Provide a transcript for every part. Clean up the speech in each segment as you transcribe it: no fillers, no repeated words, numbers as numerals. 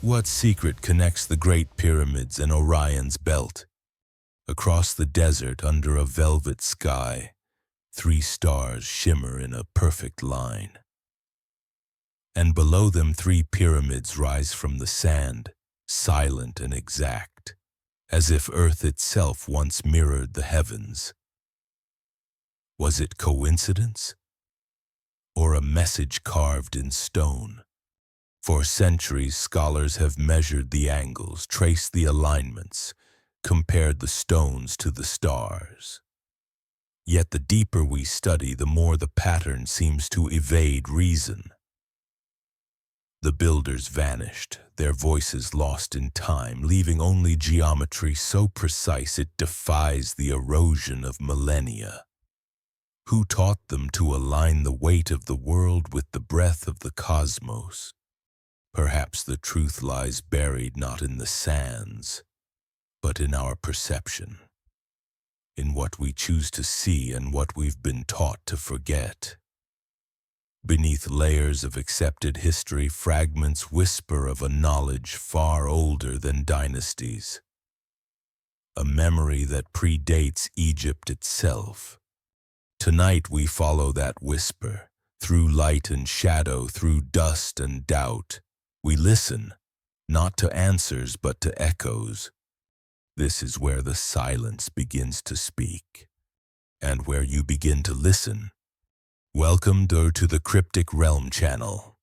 What secret connects the Great Pyramids and Orion's belt? Across the desert under a velvet sky, 3 stars shimmer in a perfect line. And below them 3 pyramids rise from the sand, silent and exact, as if Earth itself once mirrored the heavens. Was it coincidence? Or a message carved in stone? For centuries, scholars have measured the angles, traced the alignments, compared the stones to the stars. Yet the deeper we study, the more the pattern seems to evade reason. The builders vanished, their voices lost in time, leaving only geometry so precise it defies the erosion of millennia. Who taught them to align the weight of the world with the breath of the cosmos? Perhaps the truth lies buried not in the sands, but in our perception, in what we choose to see and what we've been taught to forget. Beneath layers of accepted history, fragments whisper of a knowledge far older than dynasties, a memory that predates Egypt itself. Tonight we follow that whisper, through light and shadow, through dust and doubt. We listen, not to answers but to echoes. This is where the silence begins to speak, and where you begin to listen. Welcome to the Cryptic Realm channel.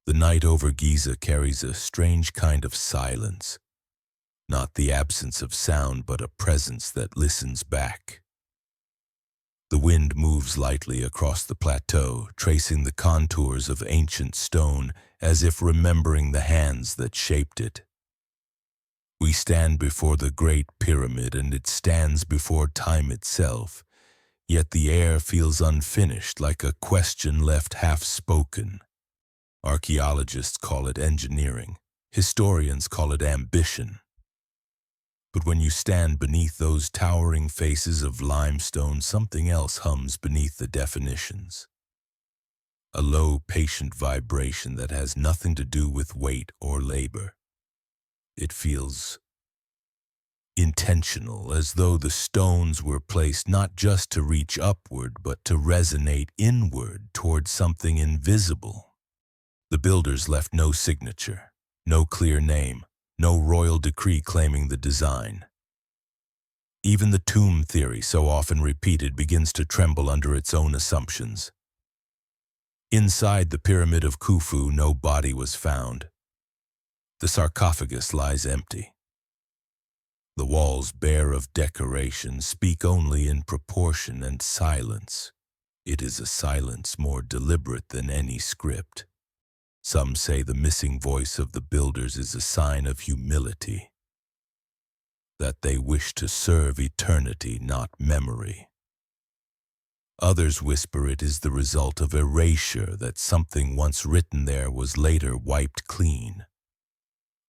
The night over Giza carries a strange kind of silence, not the absence of sound but a presence that listens back. The wind moves lightly across the plateau, tracing the contours of ancient stone as if remembering the hands that shaped it. We stand before the Great Pyramid and it stands before time itself, yet the air feels unfinished, like a question left half-spoken. Archaeologists call it engineering, historians call it ambition. But when you stand beneath those towering faces of limestone, something else hums beneath the definitions. A low, patient vibration that has nothing to do with weight or labor. It feels intentional, as though the stones were placed not just to reach upward, but to resonate inward toward something invisible. The builders left no signature, no clear name, no royal decree claiming the design. Even the tomb theory, so often repeated, begins to tremble under its own assumptions. Inside the Pyramid of Khufu, no body was found. The sarcophagus lies empty. The walls, bare of decoration, speak only in proportion and silence. It is a silence more deliberate than any script. Some say the missing voice of the builders is a sign of humility, that they wish to serve eternity, not memory. Others whisper it is the result of erasure, that something once written there was later wiped clean.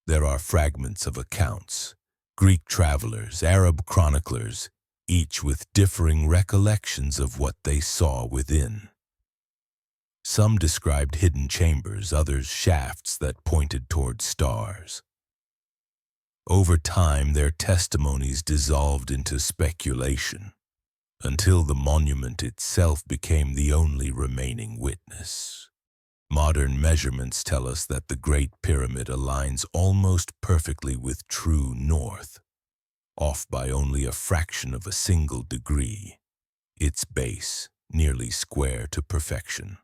There are fragments of accounts, Greek travelers, Arab chroniclers, each with differing recollections of what they saw within. Some described hidden chambers, others shafts that pointed toward stars. Over time, their testimonies dissolved into speculation, until the monument itself became the only remaining witness. Modern measurements tell us that the Great Pyramid aligns almost perfectly with true north, off by only a fraction of a single degree, its base nearly square to perfection.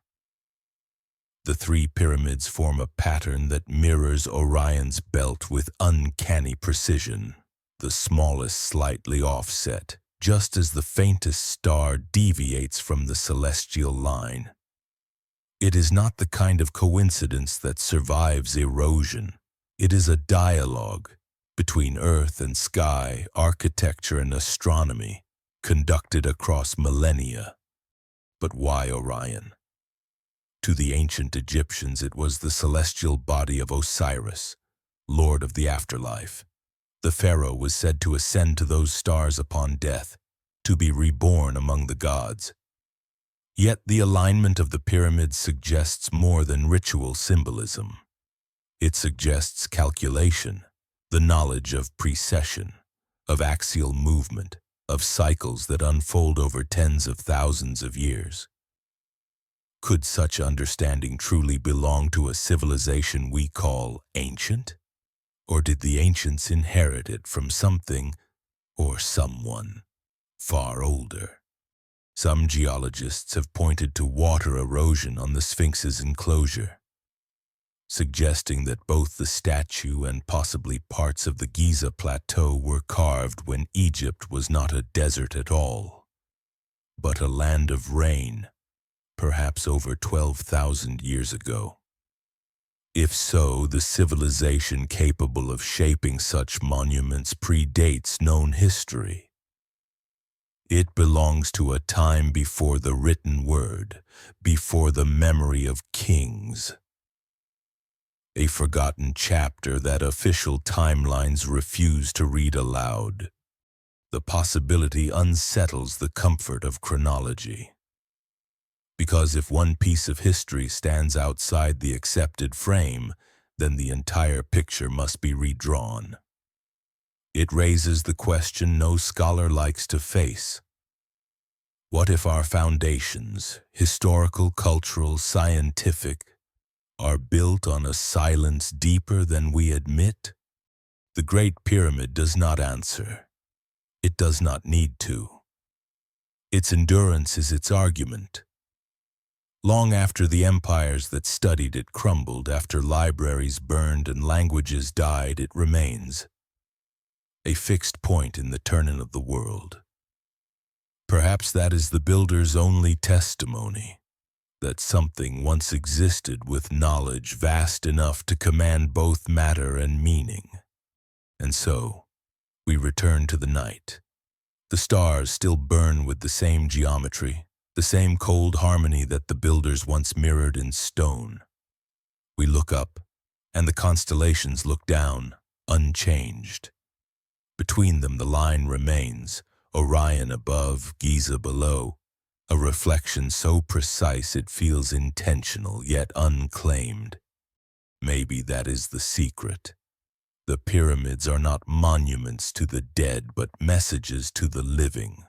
The 3 pyramids form a pattern that mirrors Orion's belt with uncanny precision, the smallest slightly offset, just as the faintest star deviates from the celestial line. It is not the kind of coincidence that survives erosion. It is a dialogue between earth and sky, architecture and astronomy, conducted across millennia. But why Orion? To the ancient Egyptians, it was the celestial body of Osiris, lord of the afterlife. The pharaoh was said to ascend to those stars upon death, to be reborn among the gods. Yet the alignment of the pyramids suggests more than ritual symbolism. It suggests calculation, the knowledge of precession, of axial movement, of cycles that unfold over tens of thousands of years. Could such understanding truly belong to a civilization we call ancient? Or did the ancients inherit it from something or someone far older? Some geologists have pointed to water erosion on the Sphinx's enclosure, suggesting that both the statue and possibly parts of the Giza plateau were carved when Egypt was not a desert at all, but a land of rain, perhaps over 12,000 years ago. If so, the civilization capable of shaping such monuments predates known history. It belongs to a time before the written word, before the memory of kings. A forgotten chapter that official timelines refuse to read aloud. The possibility unsettles the comfort of chronology. Because if one piece of history stands outside the accepted frame, then the entire picture must be redrawn. It raises the question no scholar likes to face. What if our foundations, historical, cultural, scientific, are built on a silence deeper than we admit? The Great Pyramid does not answer. It does not need to. Its endurance is its argument. Long after the empires that studied it crumbled, after libraries burned and languages died, it remains a fixed point in the turning of the world. Perhaps that is the builder's only testimony, that something once existed with knowledge vast enough to command both matter and meaning. And so, we return to the night. The stars still burn with the same geometry, the same cold harmony that the builders once mirrored in stone. We look up, and the constellations look down, unchanged. Between them the line remains, Orion above, Giza below, a reflection so precise it feels intentional yet unclaimed. Maybe that is the secret. The pyramids are not monuments to the dead, but messages to the living.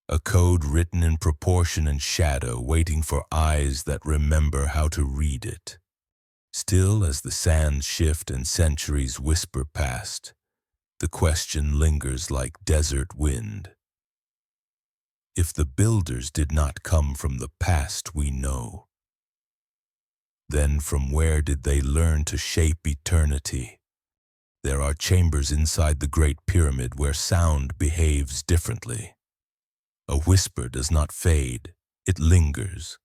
A code written in proportion and shadow, waiting for eyes that remember how to read it. Still, as the sands shift and centuries whisper past, the question lingers like desert wind. If the builders did not come from the past we know, then from where did they learn to shape eternity? There are chambers inside the Great Pyramid where sound behaves differently. A whisper does not fade, it lingers,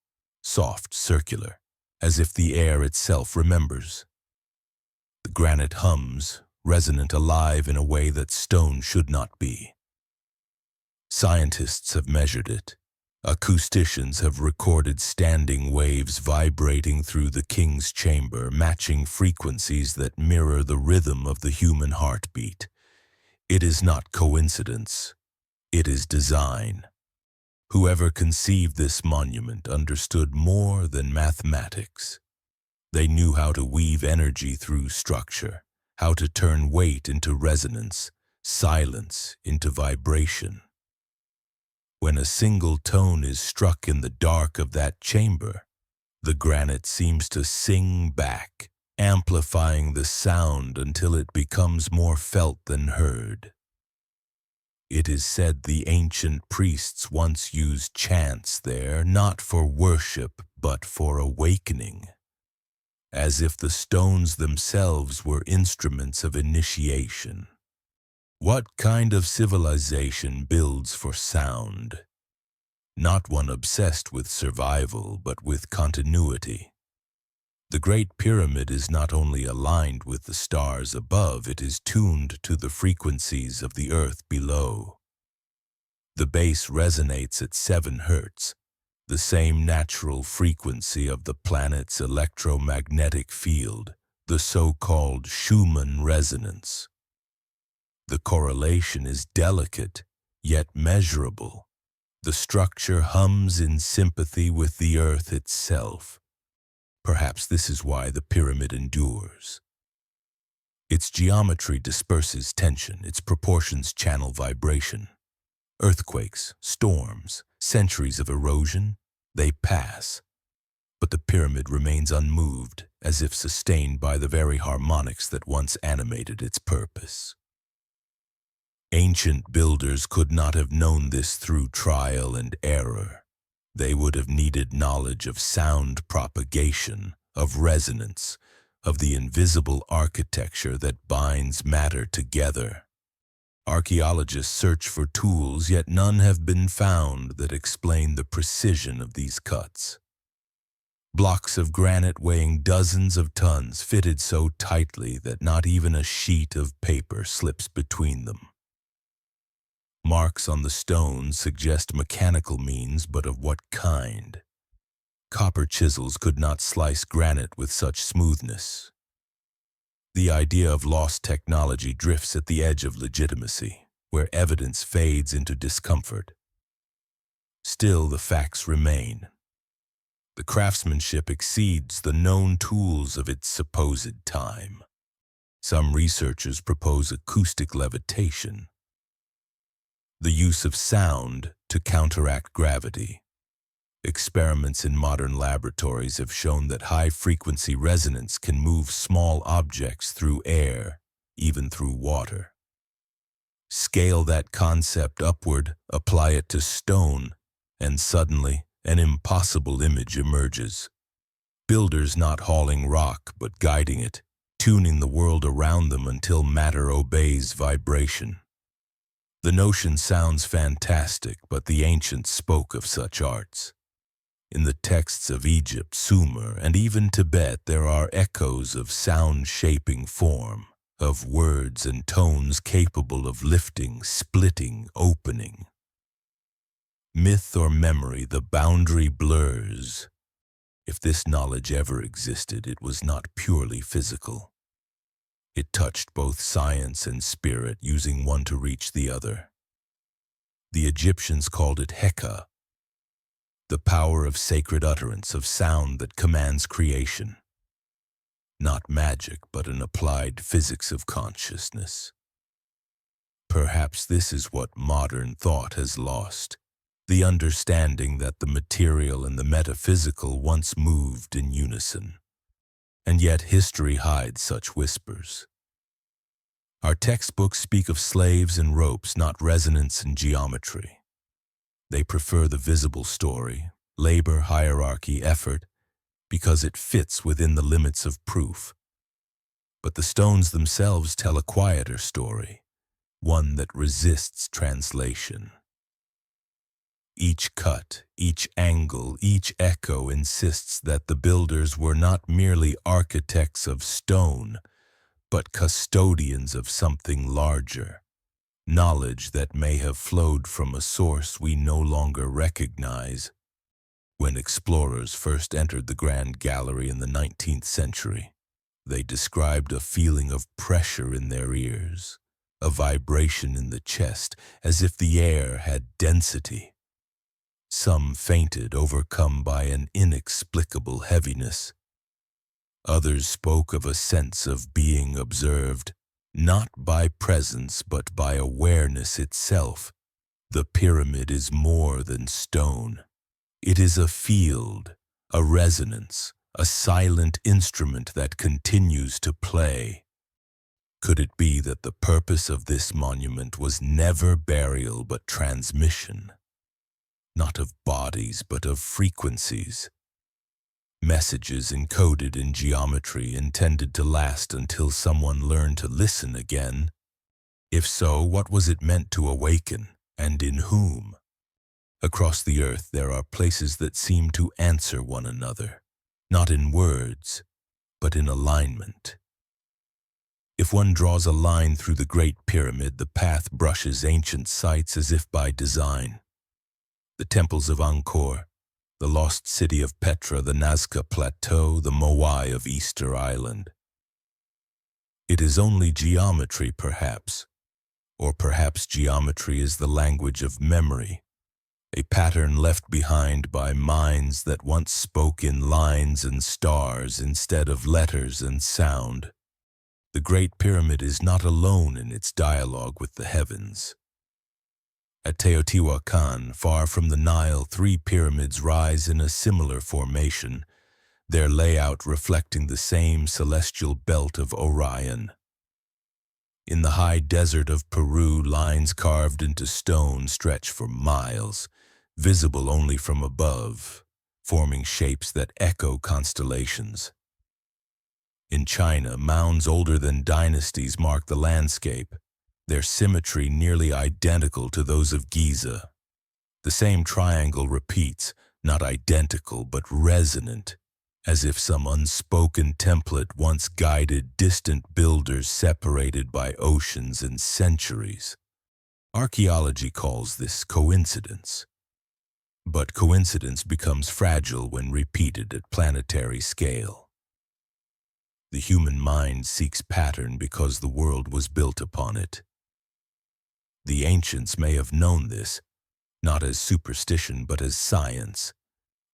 soft, circular, as if the air itself remembers. The granite hums, resonant, alive in a way that stone should not be. Scientists have measured it. Acousticians have recorded standing waves vibrating through the king's chamber, matching frequencies that mirror the rhythm of the human heartbeat. It is not coincidence. It is design. Whoever conceived this monument understood more than mathematics. They knew how to weave energy through structure, how to turn weight into resonance, silence into vibration. When a single tone is struck in the dark of that chamber, the granite seems to sing back, amplifying the sound until it becomes more felt than heard. It is said the ancient priests once used chants there, not for worship, but for awakening, as if the stones themselves were instruments of initiation. What kind of civilization builds for sound? Not one obsessed with survival, but with continuity. The Great Pyramid is not only aligned with the stars above, it is tuned to the frequencies of the earth below. The base resonates at 7 Hz, the same natural frequency of the planet's electromagnetic field, the so-called Schumann resonance. The correlation is delicate, yet measurable. The structure hums in sympathy with the earth itself. Perhaps this is why the pyramid endures. Its geometry disperses tension, its proportions channel vibration. Earthquakes, storms, centuries of erosion, they pass. But the pyramid remains unmoved, as if sustained by the very harmonics that once animated its purpose. Ancient builders could not have known this through trial and error. They would have needed knowledge of sound propagation, of resonance, of the invisible architecture that binds matter together. Archaeologists search for tools, yet none have been found that explain the precision of these cuts. Blocks of granite weighing dozens of tons fitted so tightly that not even a sheet of paper slips between them. Marks on the stones suggest mechanical means, but of what kind? Copper chisels could not slice granite with such smoothness. The idea of lost technology drifts at the edge of legitimacy, where evidence fades into discomfort. Still, the facts remain. The craftsmanship exceeds the known tools of its supposed time. Some researchers propose acoustic levitation, the use of sound to counteract gravity. Experiments in modern laboratories have shown that high-frequency resonance can move small objects through air, even through water. Scale that concept upward, apply it to stone, and suddenly an impossible image emerges. Builders not hauling rock, but guiding it, tuning the world around them until matter obeys vibration. The notion sounds fantastic, but the ancients spoke of such arts. In the texts of Egypt, Sumer, and even Tibet, there are echoes of sound-shaping form, of words and tones capable of lifting, splitting, opening. Myth or memory, the boundary blurs. If this knowledge ever existed, it was not purely physical. It touched both science and spirit, using one to reach the other. The Egyptians called it Heka, the power of sacred utterance, of sound that commands creation. Not magic, but an applied physics of consciousness. Perhaps this is what modern thought has lost, the understanding that the material and the metaphysical once moved in unison. And yet history hides such whispers. Our textbooks speak of slaves and ropes, not resonance and geometry. They prefer the visible story, labor, hierarchy, effort, because it fits within the limits of proof. But the stones themselves tell a quieter story, one that resists translation. Each cut, each angle, each echo insists that the builders were not merely architects of stone, but custodians of something larger, knowledge that may have flowed from a source we no longer recognize. When explorers first entered the Grand Gallery in the 19th century, they described a feeling of pressure in their ears, a vibration in the chest, as if the air had density. Some fainted, overcome by an inexplicable heaviness. Others spoke of a sense of being observed, not by presence but by awareness itself. The pyramid is more than stone. It is a field, a resonance, a silent instrument that continues to play. Could it be that the purpose of this monument was never burial but transmission? Not of bodies, but of frequencies. Messages encoded in geometry intended to last until someone learned to listen again. If so, what was it meant to awaken, and in whom? Across the earth there are places that seem to answer one another, not in words, but in alignment. If one draws a line through the Great Pyramid, the path brushes ancient sites as if by design. The temples of Angkor, the lost city of Petra, the Nazca Plateau, the Moai of Easter Island. It is only geometry, perhaps, or perhaps geometry is the language of memory, a pattern left behind by minds that once spoke in lines and stars instead of letters and sound. The Great Pyramid is not alone in its dialogue with the heavens. At Teotihuacan, far from the Nile, 3 pyramids rise in a similar formation, their layout reflecting the same celestial belt of Orion. In the high desert of Peru, lines carved into stone stretch for miles, visible only from above, forming shapes that echo constellations. In China, mounds older than dynasties mark the landscape, their symmetry nearly identical to those of Giza. The same triangle repeats, not identical but resonant, as if some unspoken template once guided distant builders separated by oceans and centuries. Archaeology calls this coincidence. But coincidence becomes fragile when repeated at planetary scale. The human mind seeks pattern because the world was built upon it. The ancients may have known this, not as superstition but as science,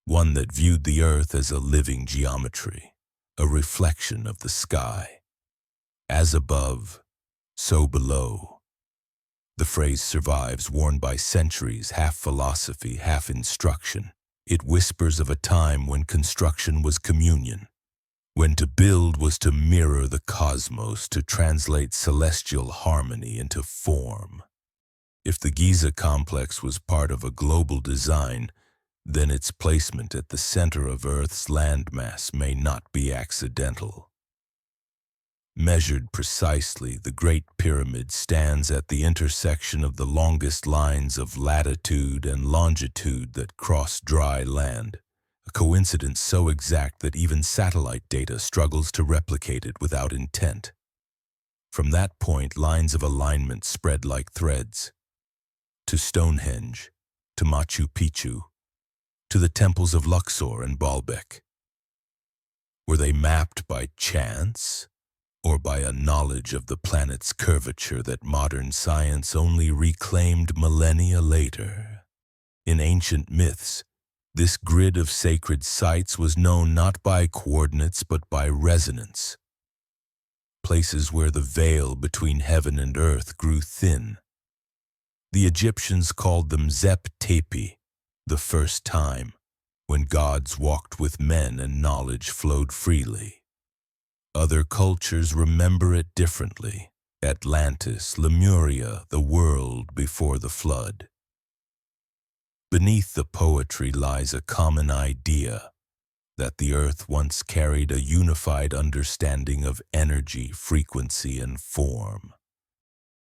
one that viewed the earth as a living geometry, a reflection of the sky. As above, so below. The phrase survives, worn by centuries, half philosophy, half instruction. It whispers of a time when construction was communion, when to build was to mirror the cosmos, to translate celestial harmony into form. If the Giza complex was part of a global design, then its placement at the center of Earth's landmass may not be accidental. Measured precisely, the Great Pyramid stands at the intersection of the longest lines of latitude and longitude that cross dry land, a coincidence so exact that even satellite data struggles to replicate it without intent. From that point, lines of alignment spread like threads. To Stonehenge, to Machu Picchu, to the temples of Luxor and Baalbek. Were they mapped by chance, or by a knowledge of the planet's curvature that modern science only reclaimed millennia later? In ancient myths, this grid of sacred sites was known not by coordinates but by resonance. Places where the veil between heaven and earth grew thin. The Egyptians called them Zep Tepi, the first time, when gods walked with men and knowledge flowed freely. Other cultures remember it differently. Atlantis, Lemuria, the world before the flood. Beneath the poetry lies a common idea, that the earth once carried a unified understanding of energy, frequency, and form.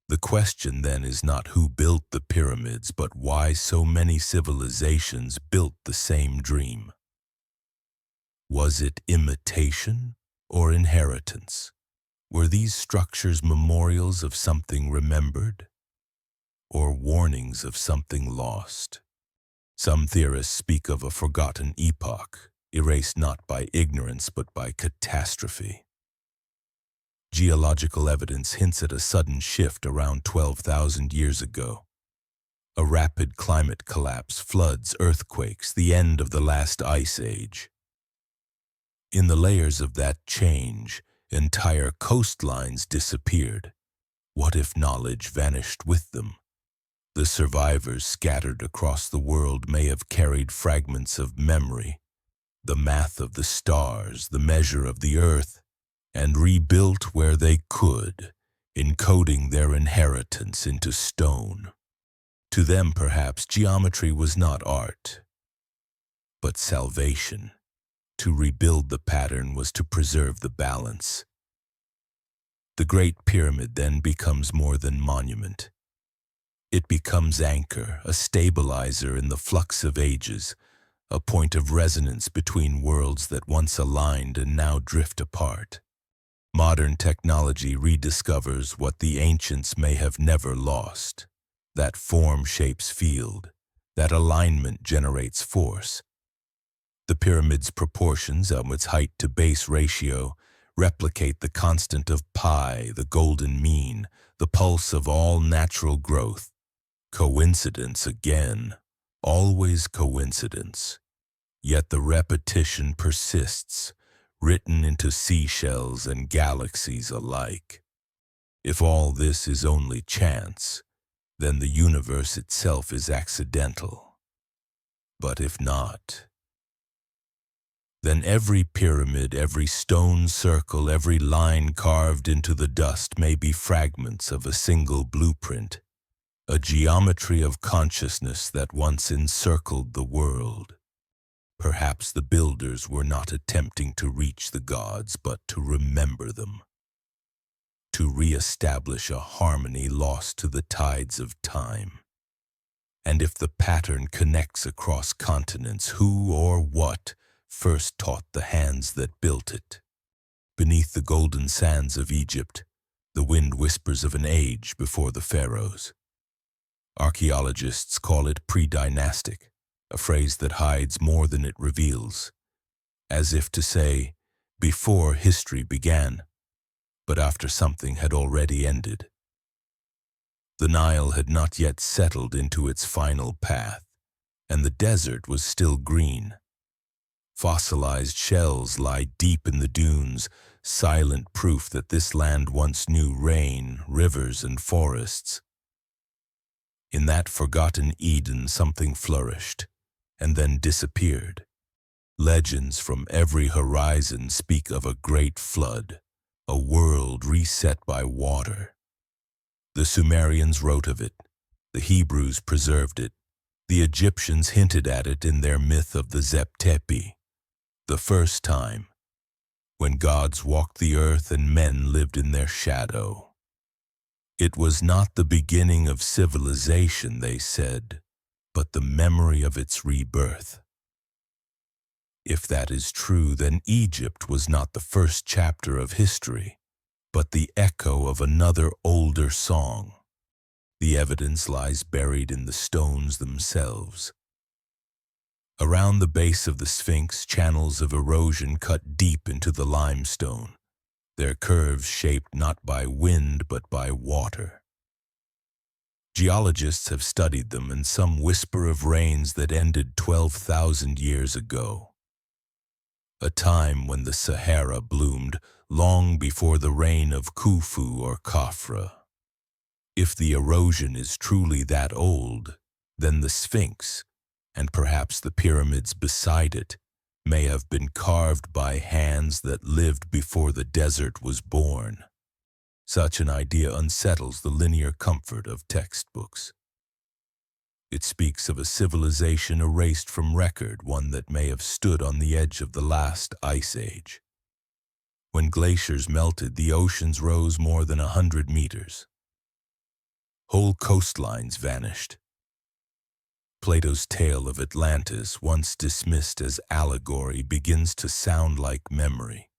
The question then is not who built the pyramids, but why so many civilizations built the same dream. Was it imitation or inheritance? Were these structures memorials of something remembered, or warnings of something lost? Some theorists speak of a forgotten epoch, erased not by ignorance but by catastrophe. Geological evidence hints at a sudden shift around 12,000 years ago. A rapid climate collapse, floods, earthquakes, the end of the last ice age. In the layers of that change, entire coastlines disappeared. What if knowledge vanished with them? The survivors scattered across the world may have carried fragments of memory, the math of the stars, the measure of the earth, and rebuilt where they could, encoding their inheritance into stone. To them, perhaps, geometry was not art, but salvation. To rebuild the pattern was to preserve the balance. The Great Pyramid then becomes more than monument. It becomes anchor, a stabilizer in the flux of ages, a point of resonance between worlds that once aligned and now drift apart. Modern technology rediscovers what the ancients may have never lost. That form shapes field, that alignment generates force. The pyramid's proportions, its height to base ratio, replicate the constant of pi, the golden mean, the pulse of all natural growth. Coincidence again, always coincidence. Yet the repetition persists, written into seashells and galaxies alike. If all this is only chance, then the universe itself is accidental. But if not, then every pyramid, every stone circle, every line carved into the dust may be fragments of a single blueprint, a geometry of consciousness that once encircled the world. Perhaps the builders were not attempting to reach the gods, but to remember them, to re-establish a harmony lost to the tides of time. And if the pattern connects across continents, who or what first taught the hands that built it? Beneath the golden sands of Egypt, the wind whispers of an age before the pharaohs. Archaeologists call it pre-dynastic, a phrase that hides more than it reveals, as if to say, before history began, but after something had already ended. The Nile had not yet settled into its final path, and the desert was still green. Fossilized shells lie deep in the dunes, silent proof that this land once knew rain, rivers, and forests. In that forgotten Eden, something flourished, and then disappeared. Legends from every horizon speak of a great flood, a world reset by water. The Sumerians wrote of it, the Hebrews preserved it, the Egyptians hinted at it in their myth of the Zep-Tepi, the first time, when gods walked the earth and men lived in their shadow. It was not the beginning of civilization, they said, but the memory of its rebirth. If that is true, then Egypt was not the first chapter of history, but the echo of another older song. The evidence lies buried in the stones themselves. Around the base of the Sphinx, channels of erosion cut deep into the limestone, their curves shaped not by wind but by water. Geologists have studied them, and some whisper of rains that ended 12,000 years ago. A time when the Sahara bloomed long before the reign of Khufu or Khafra. If the erosion is truly that old, then the Sphinx, and perhaps the pyramids beside it, may have been carved by hands that lived before the desert was born. Such an idea unsettles the linear comfort of textbooks. It speaks of a civilization erased from record, one that may have stood on the edge of the last ice age. When glaciers melted, the oceans rose more than 100 meters. Whole coastlines vanished. Plato's tale of Atlantis, once dismissed as allegory, begins to sound like memory.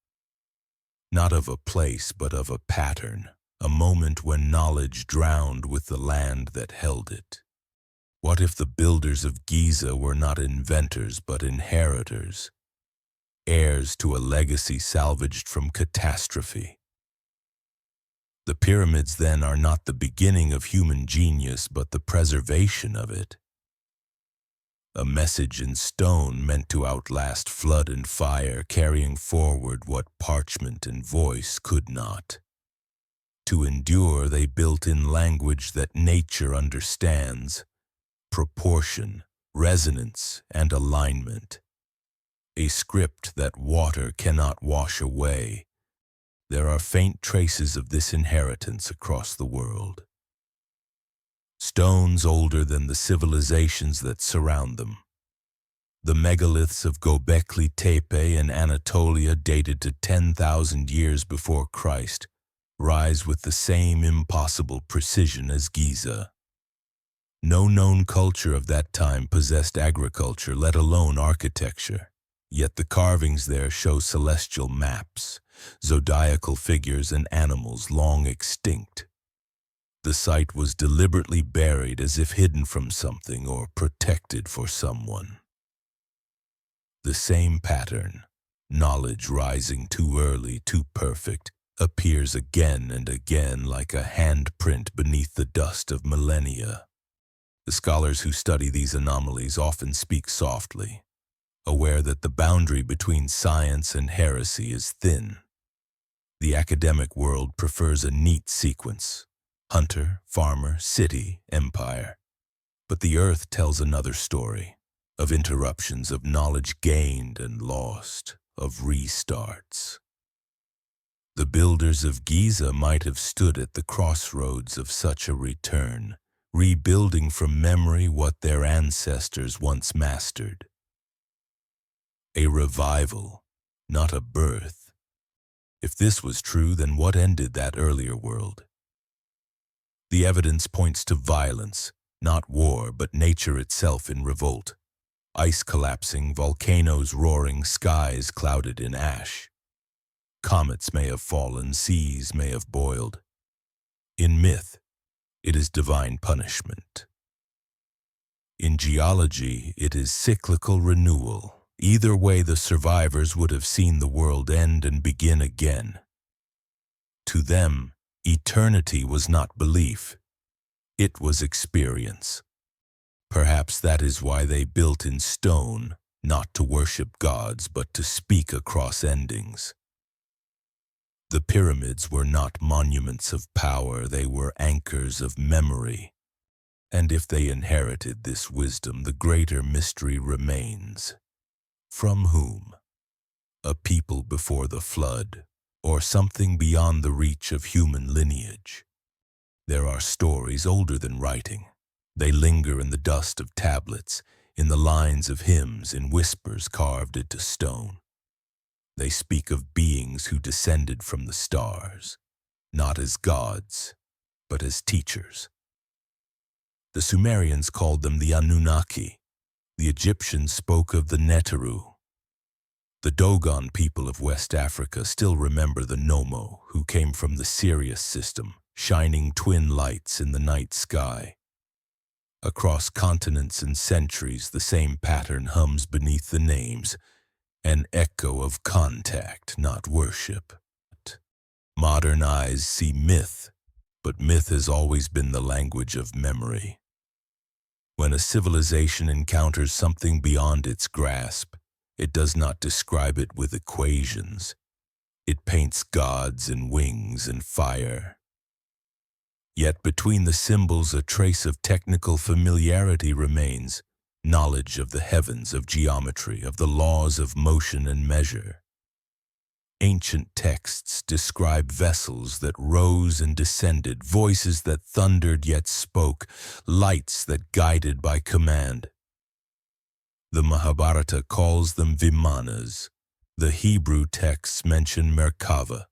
Not of a place, but of a pattern, a moment when knowledge drowned with the land that held it. What if the builders of Giza were not inventors but inheritors, heirs to a legacy salvaged from catastrophe? The pyramids, then, are not the beginning of human genius but the preservation of it. A message in stone meant to outlast flood and fire, carrying forward what parchment and voice could not. To endure, they built in language that nature understands, proportion, resonance, and alignment. A script that water cannot wash away. There are faint traces of this inheritance across the world. Stones older than the civilizations that surround them. The megaliths of Göbekli Tepe in Anatolia, dated to 10,000 years before Christ, rise with the same impossible precision as Giza. No known culture of that time possessed agriculture, let alone architecture. Yet the carvings there show celestial maps, zodiacal figures, and animals long extinct. The site was deliberately buried as if hidden from something or protected for someone. The same pattern, knowledge rising too early, too perfect, appears again and again like a handprint beneath the dust of millennia. The scholars who study these anomalies often speak softly, aware that the boundary between science and heresy is thin. The academic world prefers a neat sequence: hunter, farmer, city, empire. But the earth tells another story, of interruptions, of knowledge gained and lost, of restarts. The builders of Giza might have stood at the crossroads of such a return, rebuilding from memory what their ancestors once mastered. A revival, not a birth. If this was true, then what ended that earlier world? The evidence points to violence, not war, but nature itself in revolt. Ice collapsing, volcanoes roaring, skies clouded in ash. Comets may have fallen, seas may have boiled. In myth, it is divine punishment. In geology, it is cyclical renewal. Either way, the survivors would have seen the world end and begin again. To them, eternity was not belief. It was experience. Perhaps that is why they built in stone, not to worship gods, but to speak across endings. The pyramids were not monuments of power, they were anchors of memory. And if they inherited this wisdom, the greater mystery remains. From whom? A people before the flood, or something beyond the reach of human lineage? There are stories older than writing. They linger in the dust of tablets, in the lines of hymns, in whispers carved into stone. They speak of beings who descended from the stars, not as gods, but as teachers. The Sumerians called them the Anunnaki. The Egyptians spoke of the Neteru. The Dogon people of West Africa still remember the Nomo, who came from the Sirius system, shining twin lights in the night sky. Across continents and centuries, the same pattern hums beneath the names, an echo of contact, not worship. Modern eyes see myth, but myth has always been the language of memory. When a civilization encounters something beyond its grasp, it does not describe it with equations. It paints gods in wings and fire. Yet between the symbols a trace of technical familiarity remains, knowledge of the heavens, of geometry, of the laws of motion and measure. Ancient texts describe vessels that rose and descended, voices that thundered yet spoke, lights that guided by command. The Mahabharata calls them Vimanas. The Hebrew texts mention Merkava.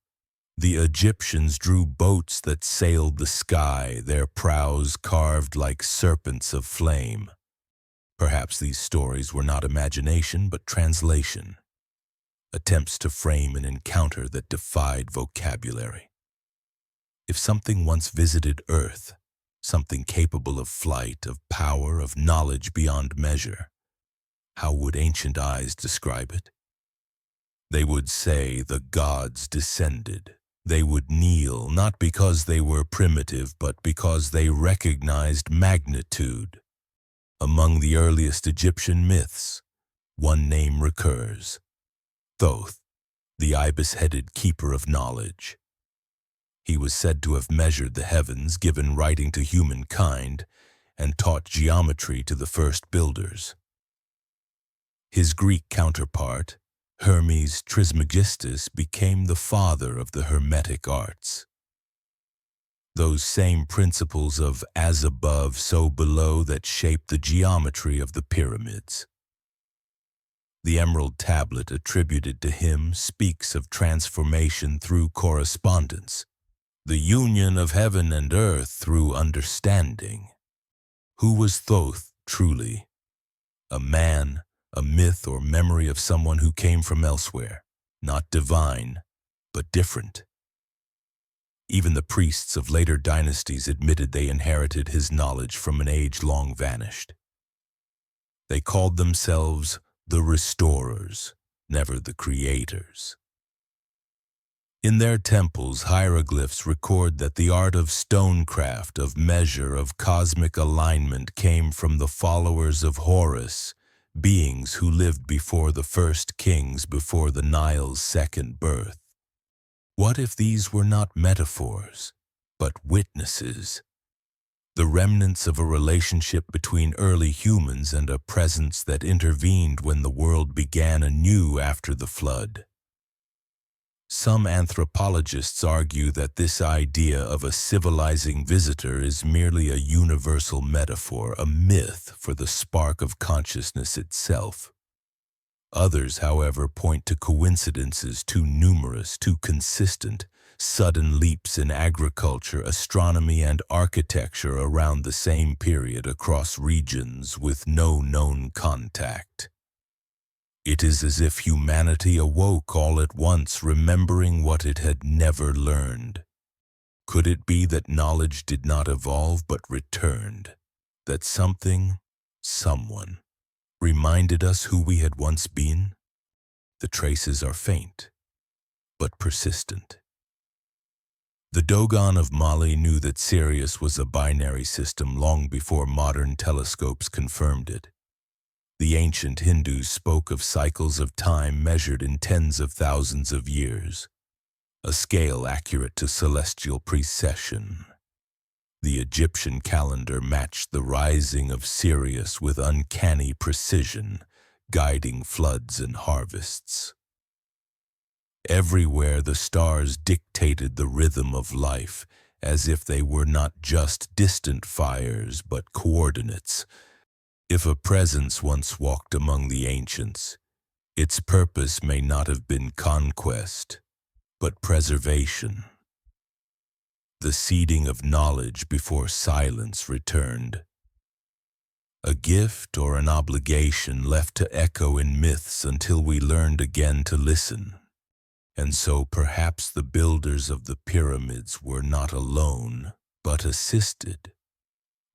The Egyptians drew boats that sailed the sky, their prows carved like serpents of flame. Perhaps these stories were not imagination, but translation. Attempts to frame an encounter that defied vocabulary. If something once visited Earth, something capable of flight, of power, of knowledge beyond measure, how would ancient eyes describe it? They would say the gods descended. They would kneel, not because they were primitive, but because they recognized magnitude. Among the earliest Egyptian myths, one name recurs: Thoth, the ibis-headed keeper of knowledge. He was said to have measured the heavens, given writing to humankind, and taught geometry to the first builders. His Greek counterpart, Hermes Trismegistus, became the father of the Hermetic arts. Those same principles of as above, so below that shaped the geometry of the pyramids. The emerald tablet attributed to him speaks of transformation through correspondence, the union of heaven and earth through understanding. Who was Thoth truly? A man, a myth or memory of someone who came from elsewhere, not divine, but different. Even the priests of later dynasties admitted they inherited his knowledge from an age long vanished. They called themselves the restorers, never the creators. In their temples, hieroglyphs record that the art of stonecraft, of measure, of cosmic alignment came from the followers of Horus, beings who lived before the first kings, before the Nile's second birth. What if these were not metaphors, but witnesses? The remnants of a relationship between early humans and a presence that intervened when the world began anew after the flood. Some anthropologists argue that this idea of a civilizing visitor is merely a universal metaphor, a myth for the spark of consciousness itself. Others, however, point to coincidences too numerous, too consistent, sudden leaps in agriculture, astronomy, and architecture around the same period across regions with no known contact. It is as if humanity awoke all at once, remembering what it had never learned. Could it be that knowledge did not evolve but returned? That something, someone, reminded us who we had once been? The traces are faint, but persistent. The Dogon of Mali knew that Sirius was a binary system long before modern telescopes confirmed it. The ancient Hindus spoke of cycles of time measured in tens of thousands of years, a scale accurate to celestial precession. The Egyptian calendar matched the rising of Sirius with uncanny precision, guiding floods and harvests. Everywhere the stars dictated the rhythm of life, as if they were not just distant fires but coordinates. If a presence once walked among the ancients, its purpose may not have been conquest, but preservation. The seeding of knowledge before silence returned. A gift or an obligation left to echo in myths until we learned again to listen. And so perhaps the builders of the pyramids were not alone, but assisted.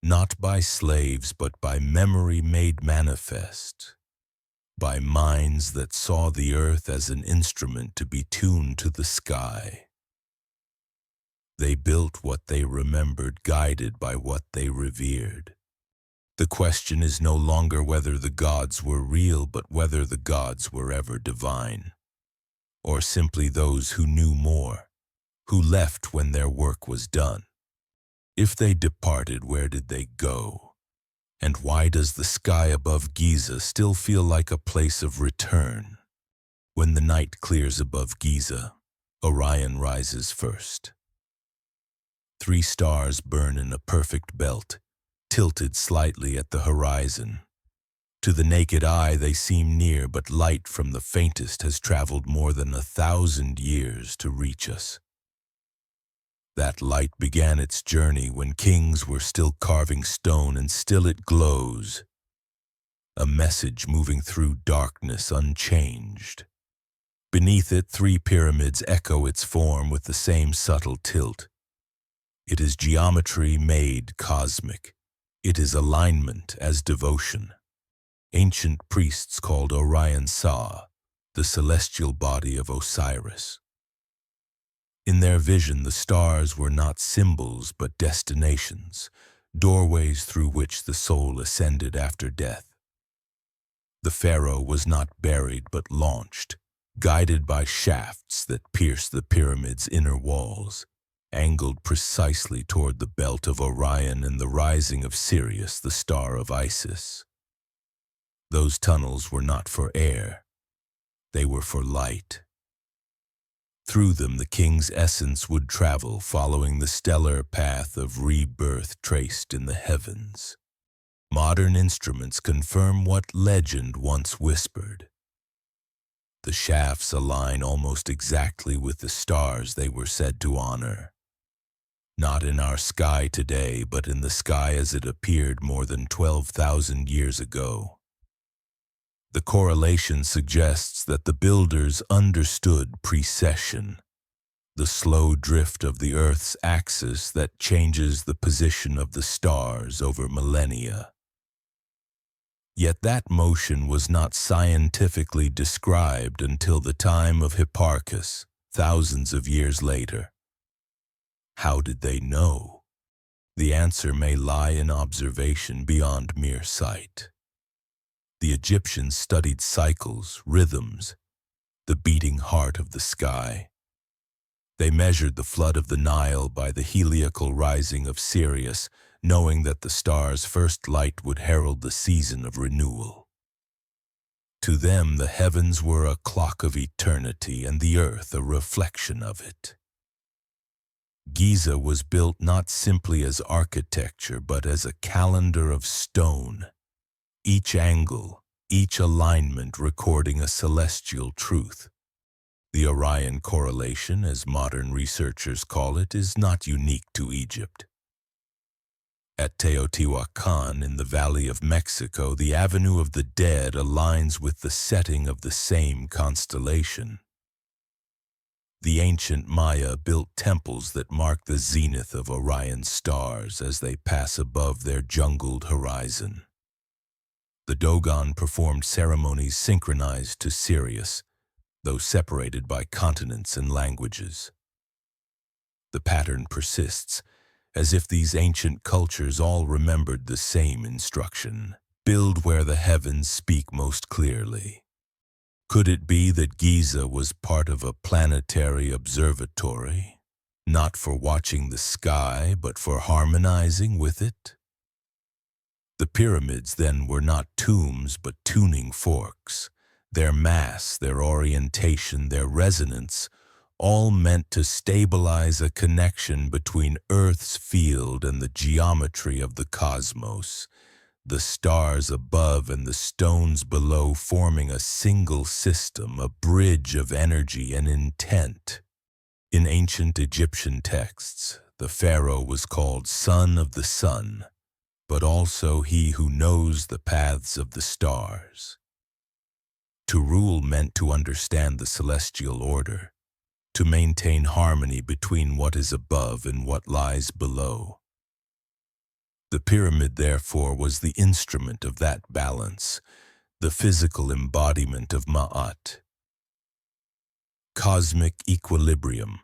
Not by slaves, but by memory made manifest, by minds that saw the earth as an instrument to be tuned to the sky. They built what they remembered, guided by what they revered. The question is no longer whether the gods were real, but whether the gods were ever divine, or simply those who knew more, who left when their work was done. If they departed, where did they go? And why does the sky above Giza still feel like a place of return? When the night clears above Giza, Orion rises first. 3 stars burn in a perfect belt, tilted slightly at the horizon. To the naked eye they seem near, but light from the faintest has traveled more than 1,000 years to reach us. That light began its journey when kings were still carving stone, and still it glows. A message moving through darkness unchanged. Beneath it, 3 pyramids echo its form with the same subtle tilt. It is geometry made cosmic. It is alignment as devotion. Ancient priests called Orion Sa, the celestial body of Osiris. In their vision, the stars were not symbols but destinations, doorways through which the soul ascended after death. The pharaoh was not buried but launched, guided by shafts that pierced the pyramid's inner walls, angled precisely toward the belt of Orion and the rising of Sirius, the star of Isis. Those tunnels were not for air, they were for light. Through them the king's essence would travel, following the stellar path of rebirth traced in the heavens. Modern instruments confirm what legend once whispered. The shafts align almost exactly with the stars they were said to honor. Not in our sky today, but in the sky as it appeared more than 12,000 years ago. The correlation suggests that the builders understood precession, the slow drift of the Earth's axis that changes the position of the stars over millennia. Yet that motion was not scientifically described until the time of Hipparchus, thousands of years later. How did they know? The answer may lie in observation beyond mere sight. The Egyptians studied cycles, rhythms, the beating heart of the sky. They measured the flood of the Nile by the heliacal rising of Sirius, knowing that the star's first light would herald the season of renewal. To them, the heavens were a clock of eternity and the earth a reflection of it. Giza was built not simply as architecture, but as a calendar of stone, each angle, each alignment recording a celestial truth. The Orion correlation, as modern researchers call it, is not unique to Egypt. At Teotihuacan, in the Valley of Mexico, the Avenue of the Dead aligns with the setting of the same constellation. The ancient Maya built temples that mark the zenith of Orion's stars as they pass above their jungled horizon. The Dogon performed ceremonies synchronized to Sirius, though separated by continents and languages. The pattern persists, as if these ancient cultures all remembered the same instruction: build where the heavens speak most clearly. Could it be that Giza was part of a planetary observatory, not for watching the sky, but for harmonizing with it? The pyramids, then, were not tombs, but tuning forks. Their mass, their orientation, their resonance, all meant to stabilize a connection between Earth's field and the geometry of the cosmos, the stars above and the stones below forming a single system, a bridge of energy and intent. In ancient Egyptian texts, the pharaoh was called son of the sun, but also he who knows the paths of the stars. To rule meant to understand the celestial order, to maintain harmony between what is above and what lies below. The pyramid, therefore, was the instrument of that balance, the physical embodiment of Ma'at. Cosmic equilibrium.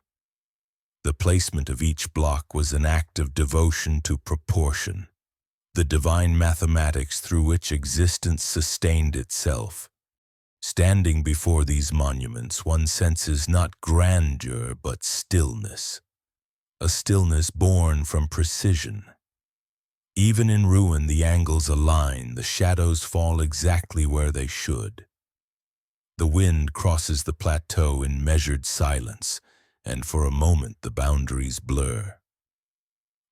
The placement of each block was an act of devotion to proportion, the divine mathematics through which existence sustained itself. Standing before these monuments, one senses not grandeur but stillness, a stillness born from precision. Even in ruin, the angles align, the shadows fall exactly where they should. The wind crosses the plateau in measured silence, and for a moment the boundaries blur.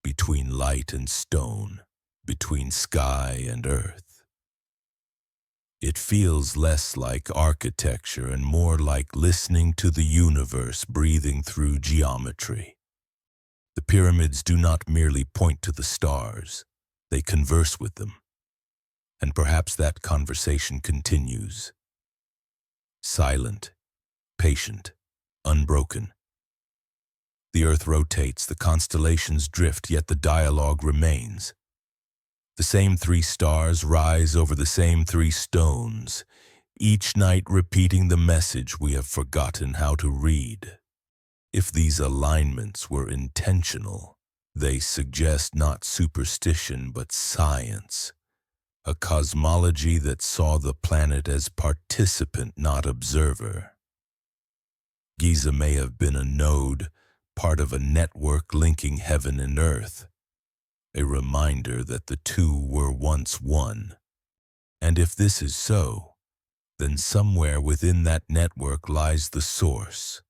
Between light and stone, between sky and earth. It feels less like architecture and more like listening to the universe breathing through geometry. The pyramids do not merely point to the stars, they converse with them. And perhaps that conversation continues. Silent, patient, unbroken. The earth rotates, the constellations drift, yet the dialogue remains. The same three stars rise over the same three stones, each night repeating the message we have forgotten how to read. If these alignments were intentional, they suggest not superstition but science, a cosmology that saw the planet as participant, not observer. Giza may have been a node, part of a network linking heaven and earth, a reminder that the two were once one. And if this is so, then somewhere within that network lies the source,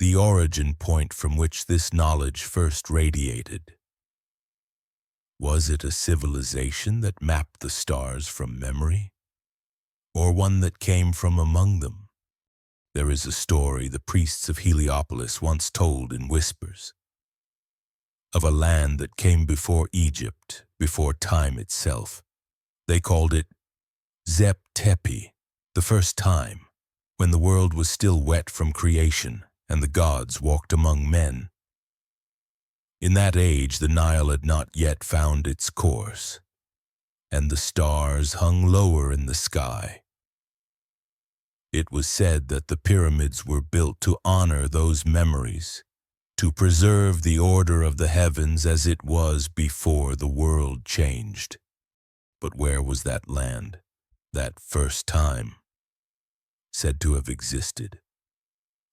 the origin point from which this knowledge first radiated. Was it a civilization that mapped the stars from memory, or one that came from among them? There is a story the priests of Heliopolis once told in whispers, of a land that came before Egypt, before time itself. They called it Zep Tepi, the first time, when the world was still wet from creation and the gods walked among men. In that age, the Nile had not yet found its course, and the stars hung lower in the sky. It was said that the pyramids were built to honor those memories, to preserve the order of the heavens as it was before the world changed. But where was that land? that first time, said to have existed.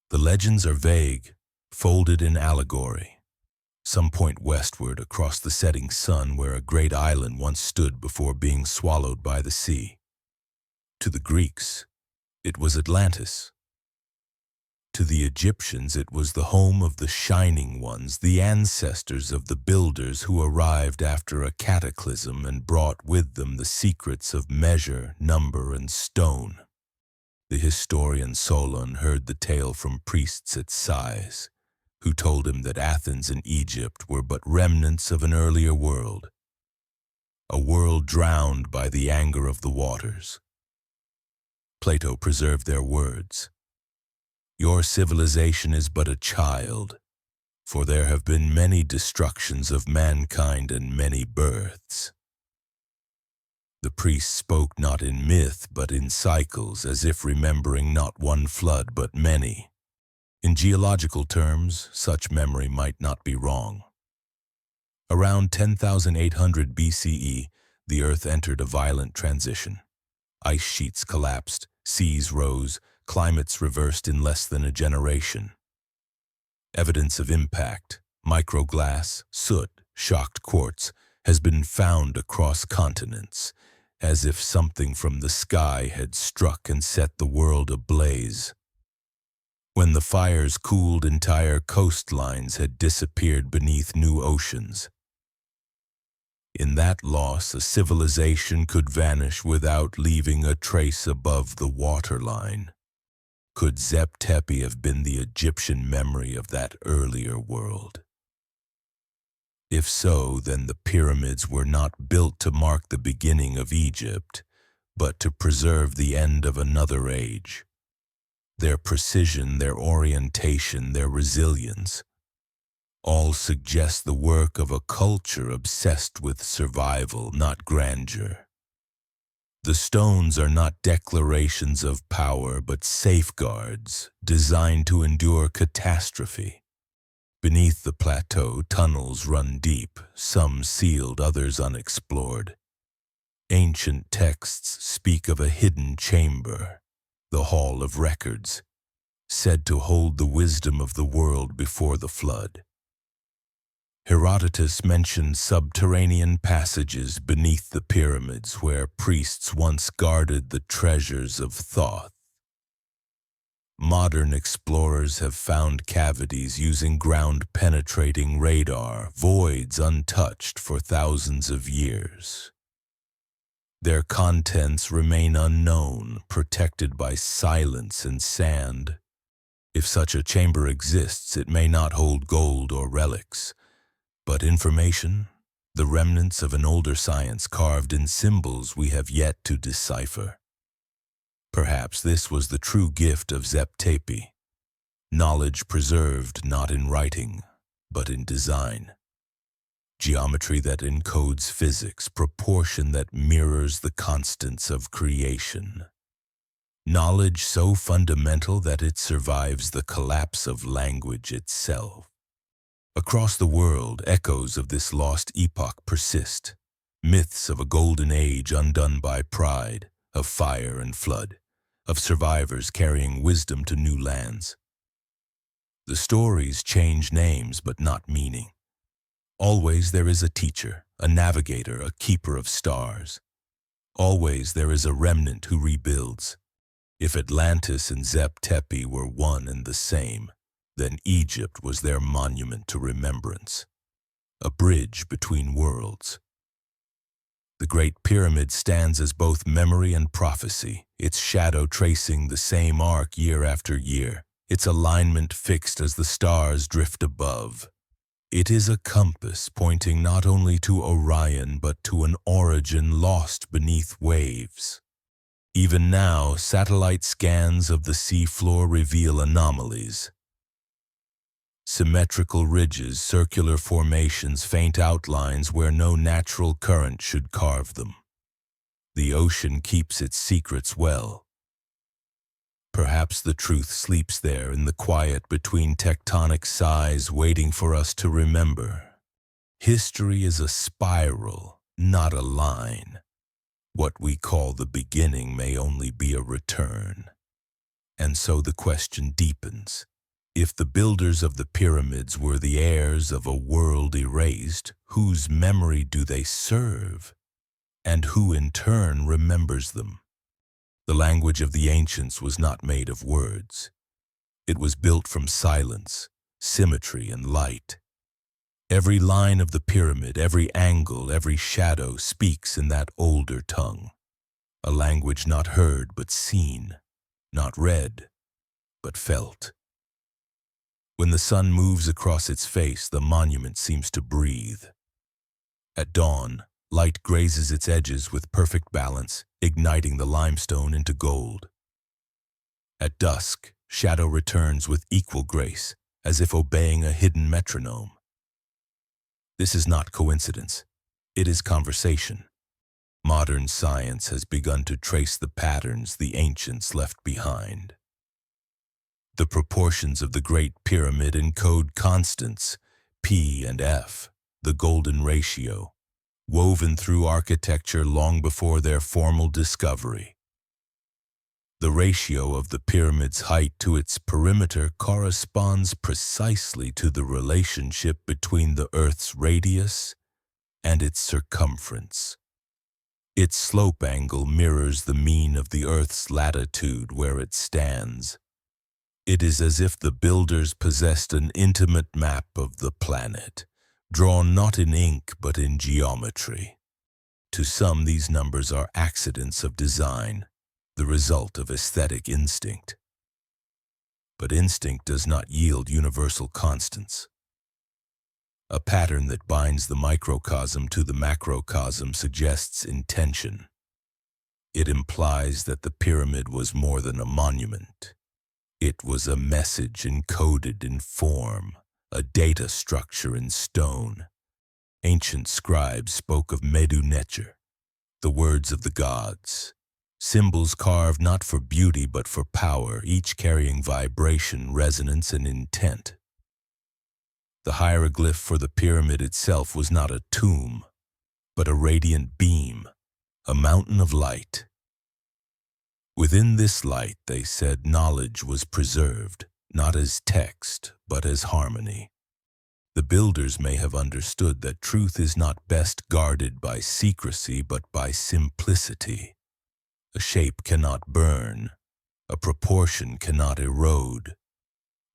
The legends are vague, folded in allegory. Some point westward across the setting sun where a great island once stood before being swallowed by the sea. To the Greeks, it was Atlantis. To the Egyptians, it was the home of the Shining Ones, the ancestors of the builders who arrived after a cataclysm and brought with them the secrets of measure, number, and stone. The historian Solon heard the tale from priests at Sais, who told him that Athens and Egypt were but remnants of an earlier world, a world drowned by the anger of the waters. Plato preserved their words. Your civilization is but a child, for there have been many destructions of mankind and many births. The priests spoke not in myth but in cycles, as if remembering not one flood but many. In geological terms, such memory might not be wrong. Around 10,800 BCE, the Earth entered a violent transition. Ice sheets collapsed, seas rose, climates reversed in less than a generation. Evidence of impact, microglass, soot, shocked quartz, has been found across continents, as if something from the sky had struck and set the world ablaze. When the fires cooled, entire coastlines had disappeared beneath new oceans. In that loss, a civilization could vanish without leaving a trace above the waterline. Could Zep-Tepi have been the Egyptian memory of that earlier world? If so, then the pyramids were not built to mark the beginning of Egypt, but to preserve the end of another age. Their precision, their orientation, their resilience, all suggest the work of a culture obsessed with survival, not grandeur. The stones are not declarations of power, but safeguards designed to endure catastrophe. Beneath the plateau, tunnels run deep, some sealed, others unexplored. Ancient texts speak of a hidden chamber, the Hall of Records, said to hold the wisdom of the world before the flood. Herodotus mentioned subterranean passages beneath the pyramids where priests once guarded the treasures of Thoth. Modern explorers have found cavities using ground-penetrating radar, voids untouched for thousands of years. Their contents remain unknown, protected by silence and sand. If such a chamber exists, it may not hold gold or relics, but information, the remnants of an older science carved in symbols we have yet to decipher. Perhaps this was the true gift of Zep-Tepi, knowledge preserved not in writing, but in design. Geometry that encodes physics, proportion that mirrors the constants of creation. Knowledge so fundamental that it survives the collapse of language itself. Across the world, echoes of this lost epoch persist, myths of a golden age undone by pride, of fire and flood, of survivors carrying wisdom to new lands. The stories change names but not meaning. Always there is a teacher, a navigator, a keeper of stars. Always there is a remnant who rebuilds. If Atlantis and Zep-Tepi were one and the same, then Egypt was their monument to remembrance, a bridge between worlds. The Great Pyramid stands as both memory and prophecy, its shadow tracing the same arc year after year, its alignment fixed as the stars drift above. It is a compass pointing not only to Orion but to an origin lost beneath waves. Even now, satellite scans of the seafloor reveal anomalies. Symmetrical ridges, circular formations, faint outlines where no natural current should carve them. The ocean keeps its secrets well. Perhaps the truth sleeps there in the quiet between tectonic sighs, waiting for us to remember. History is a spiral, not a line. What we call the beginning may only be a return. And so the question deepens. If the builders of the pyramids were the heirs of a world erased, whose memory do they serve? And who in turn remembers them? The language of the ancients was not made of words. It was built from silence, symmetry, and light. Every line of the pyramid, every angle, every shadow speaks in that older tongue. A language not heard but seen, not read but felt. When the sun moves across its face, the monument seems to breathe. At dawn, light grazes its edges with perfect balance, igniting the limestone into gold. At dusk, shadow returns with equal grace, as if obeying a hidden metronome. This is not coincidence. It is conversation. Modern science has begun to trace the patterns the ancients left behind. The proportions of the Great Pyramid encode constants, P and F, the golden ratio, woven through architecture long before their formal discovery. The ratio of the pyramid's height to its perimeter corresponds precisely to the relationship between the Earth's radius and its circumference. Its slope angle mirrors the mean of the Earth's latitude where it stands. It is as if the builders possessed an intimate map of the planet, drawn not in ink but in geometry. To some, these numbers are accidents of design, the result of aesthetic instinct. But instinct does not yield universal constants. A pattern that binds the microcosm to the macrocosm suggests intention. It implies that the pyramid was more than a monument. It was a message encoded in form, a data structure in stone. Ancient scribes spoke of meditative, the words of the gods, symbols carved not for beauty but for power, each carrying vibration, resonance, and intent. The hieroglyph for the pyramid itself was not a tomb, but a radiant beam, a mountain of light. Within this light, they said, knowledge was preserved, not as text, but as harmony. The builders may have understood that truth is not best guarded by secrecy, but by simplicity. A shape cannot burn, a proportion cannot erode.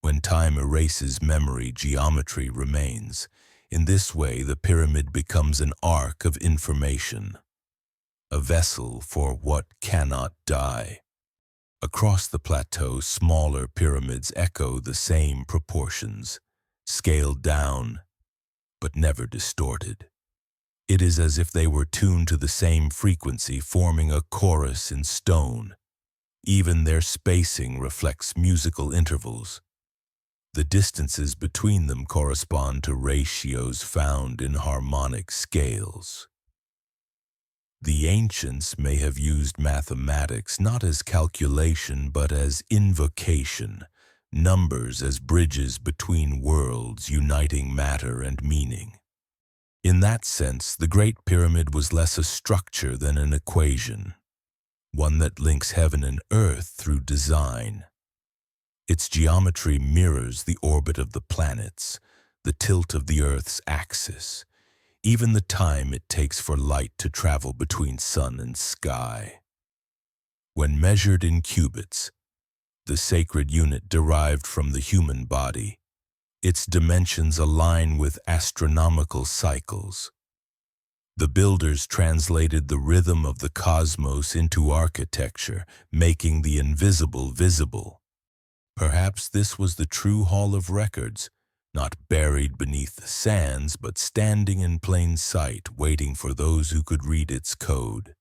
When time erases memory, geometry remains. In this way, the pyramid becomes an ark of information, a vessel for what cannot die. Across the plateau, smaller pyramids echo the same proportions, scaled down, but never distorted. It is as if they were tuned to the same frequency, forming a chorus in stone. Even their spacing reflects musical intervals. The distances between them correspond to ratios found in harmonic scales. The ancients may have used mathematics not as calculation but as invocation, numbers as bridges between worlds, uniting matter and meaning. In that sense, the Great Pyramid was less a structure than an equation, one that links heaven and earth through design. Its geometry mirrors the orbit of the planets, the tilt of the Earth's axis, even the time it takes for light to travel between sun and sky. When measured in cubits, the sacred unit derived from the human body, its dimensions align with astronomical cycles. The builders translated the rhythm of the cosmos into architecture, making the invisible visible. Perhaps this was the true Hall of Records, not buried beneath the sands, but standing in plain sight, waiting for those who could read its code.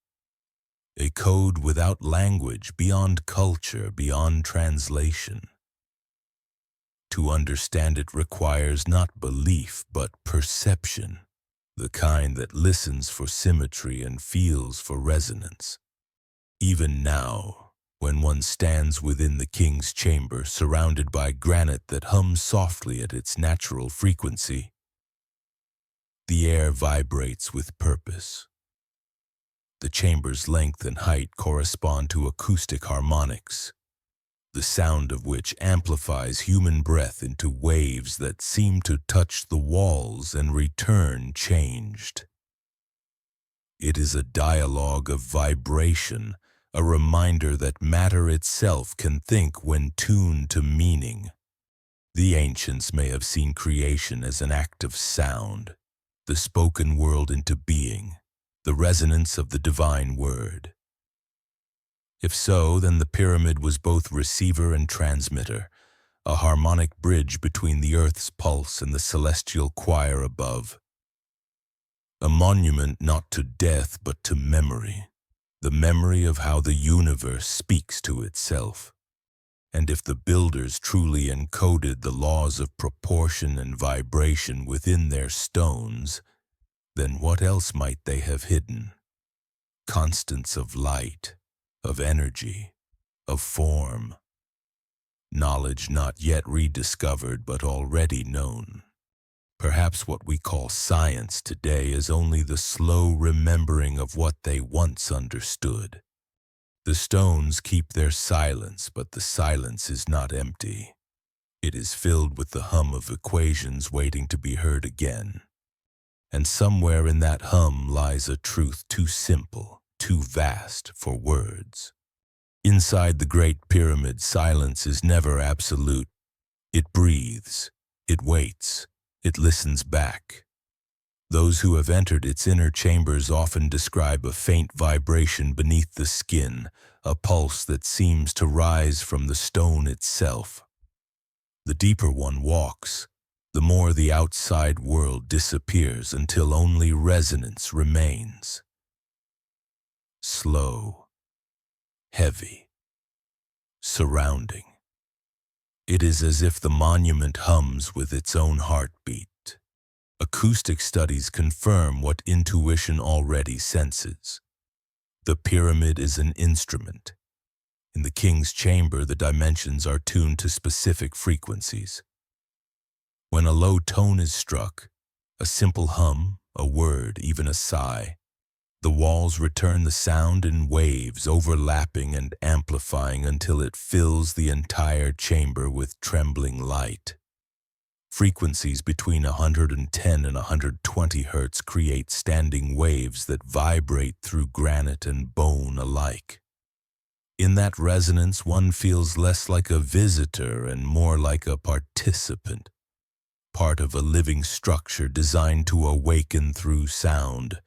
A code without language, beyond culture, beyond translation. To understand it requires not belief, but perception, the kind that listens for symmetry and feels for resonance. Even now, when one stands within the king's chamber, surrounded by granite that hums softly at its natural frequency, the air vibrates with purpose. The chamber's length and height correspond to acoustic harmonics, the sound of which amplifies human breath into waves that seem to touch the walls and return changed. It is a dialogue of vibration, a reminder that matter itself can think when tuned to meaning. The ancients may have seen creation as an act of sound, the spoken world into being, the resonance of the divine word. If so, then the pyramid was both receiver and transmitter, a harmonic bridge between the earth's pulse and the celestial choir above. A monument not to death but to memory, the memory of how the universe speaks to itself. And if the builders truly encoded the laws of proportion and vibration within their stones, then what else might they have hidden? Constants of light, of energy, of form. Knowledge not yet rediscovered but already known. Perhaps what we call science today is only the slow remembering of what they once understood. The stones keep their silence, but the silence is not empty. It is filled with the hum of equations waiting to be heard again. And somewhere in that hum lies a truth too simple, too vast for words. Inside the Great Pyramid, silence is never absolute. It breathes, it waits, it listens back. Those who have entered its inner chambers often describe a faint vibration beneath the skin, a pulse that seems to rise from the stone itself. The deeper one walks, the more the outside world disappears until only resonance remains. Slow, heavy, surrounding. It is as if the monument hums with its own heartbeat. Acoustic studies confirm what intuition already senses. The pyramid is an instrument. In the king's chamber, the dimensions are tuned to specific frequencies. When a low tone is struck, a simple hum, a word, even a sigh, the walls return the sound in waves, overlapping and amplifying until it fills the entire chamber with trembling light. Frequencies between 110 and 120 hertz create standing waves that vibrate through granite and bone alike. In that resonance, one feels less like a visitor and more like a participant, part of a living structure designed to awaken through sound.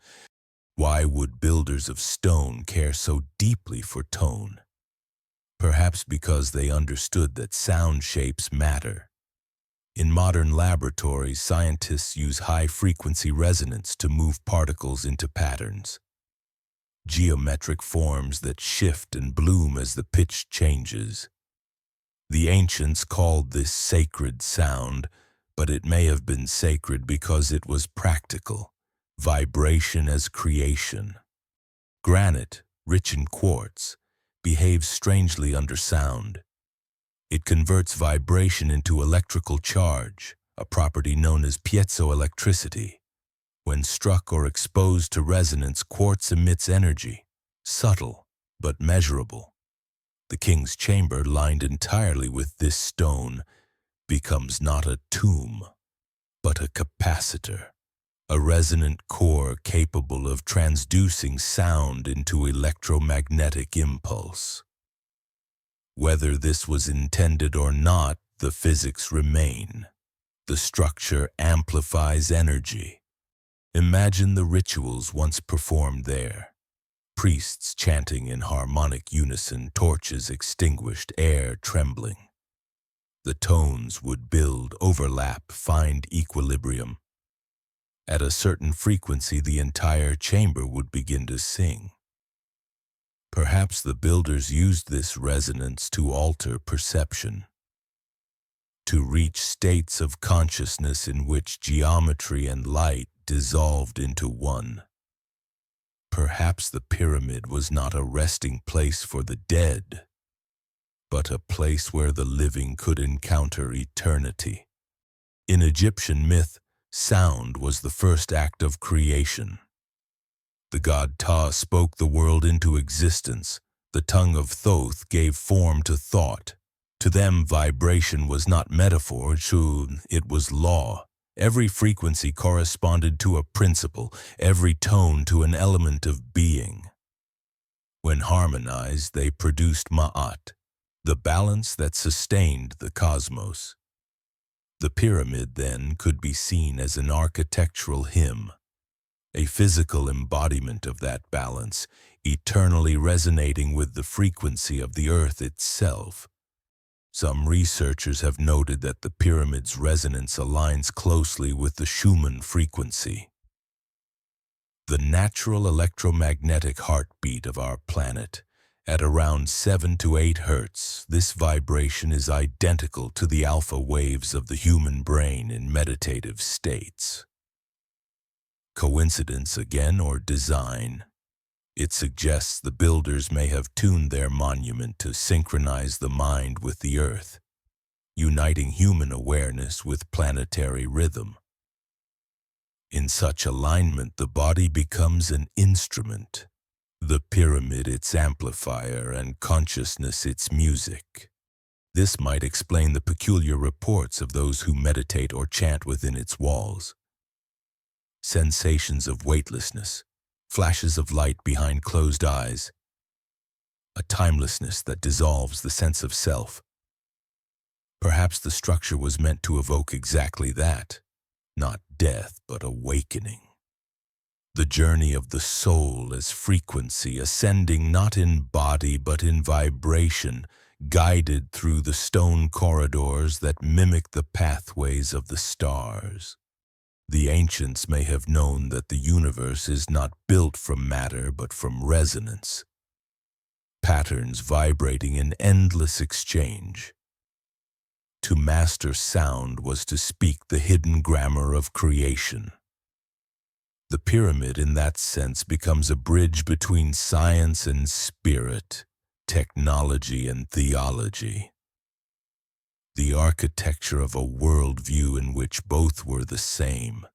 Why would builders of stone care so deeply for tone? Perhaps because they understood that sound shapes matter. In modern laboratories, scientists use high-frequency resonance to move particles into patterns, geometric forms that shift and bloom as the pitch changes. The ancients called this sacred sound, but it may have been sacred because it was practical, vibration as creation. Granite, rich in quartz, behaves strangely under sound. It converts vibration into electrical charge, a property known as piezoelectricity. When struck or exposed to resonance, quartz emits energy, subtle but measurable. The king's chamber, lined entirely with this stone, becomes not a tomb, but a capacitor, a resonant core capable of transducing sound into electromagnetic impulse. Whether this was intended or not, the physics remain. The structure amplifies energy. Imagine the rituals once performed there. Priests chanting in harmonic unison, torches extinguished, air trembling. The tones would build, overlap, find equilibrium. At a certain frequency, the entire chamber would begin to sing. Perhaps the builders used this resonance to alter perception, to reach states of consciousness in which geometry and light dissolved into one. Perhaps the pyramid was not a resting place for the dead, but a place where the living could encounter eternity. In Egyptian myth, sound was the first act of creation. The god Ta spoke the world into existence. The tongue of Thoth gave form to thought. To them, vibration was not metaphor, it was law. Every frequency corresponded to a principle, every tone to an element of being. When harmonized, they produced Ma'at, the balance that sustained the cosmos. The pyramid, then, could be seen as an architectural hymn, a physical embodiment of that balance, eternally resonating with the frequency of the earth itself. Some researchers have noted that the pyramid's resonance aligns closely with the Schumann frequency, the natural electromagnetic heartbeat of our planet. At around 7 to 8 Hertz, this vibration is identical to the alpha waves of the human brain in meditative states. Coincidence again, or design? It suggests the builders may have tuned their monument to synchronize the mind with the earth, uniting human awareness with planetary rhythm. In such alignment, the body becomes an instrument, the pyramid its amplifier, and consciousness its music. This might explain the peculiar reports of those who meditate or chant within its walls. Sensations of weightlessness, flashes of light behind closed eyes, a timelessness that dissolves the sense of self. Perhaps the structure was meant to evoke exactly that, not death but awakening. The journey of the soul as frequency, ascending not in body but in vibration, guided through the stone corridors that mimic the pathways of the stars. The ancients may have known that the universe is not built from matter but from resonance, patterns vibrating in endless exchange. To master sound was to speak the hidden grammar of creation. The pyramid, in that sense, becomes a bridge between science and spirit, technology and theology. The architecture of a worldview in which both were the same.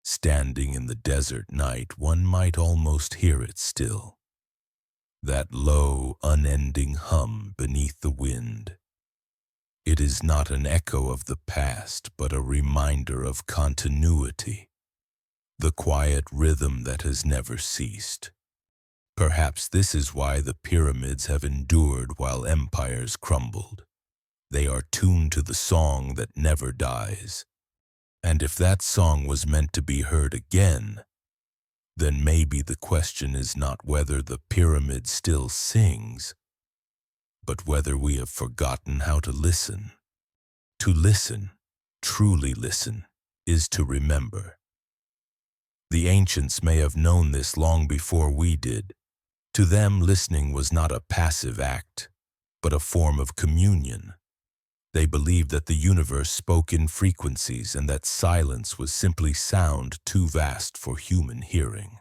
Standing in the desert night, one might almost hear it still. That low, unending hum beneath the wind. It is not an echo of the past, but a reminder of continuity. The quiet rhythm that has never ceased. Perhaps this is why the pyramids have endured while empires crumbled. They are tuned to the song that never dies. And if that song was meant to be heard again, then maybe the question is not whether the pyramid still sings, but whether we have forgotten how to listen. To listen, truly listen, is to remember. The ancients may have known this long before we did. To them, listening was not a passive act, but a form of communion. They believed that the universe spoke in frequencies and that silence was simply sound too vast for human hearing.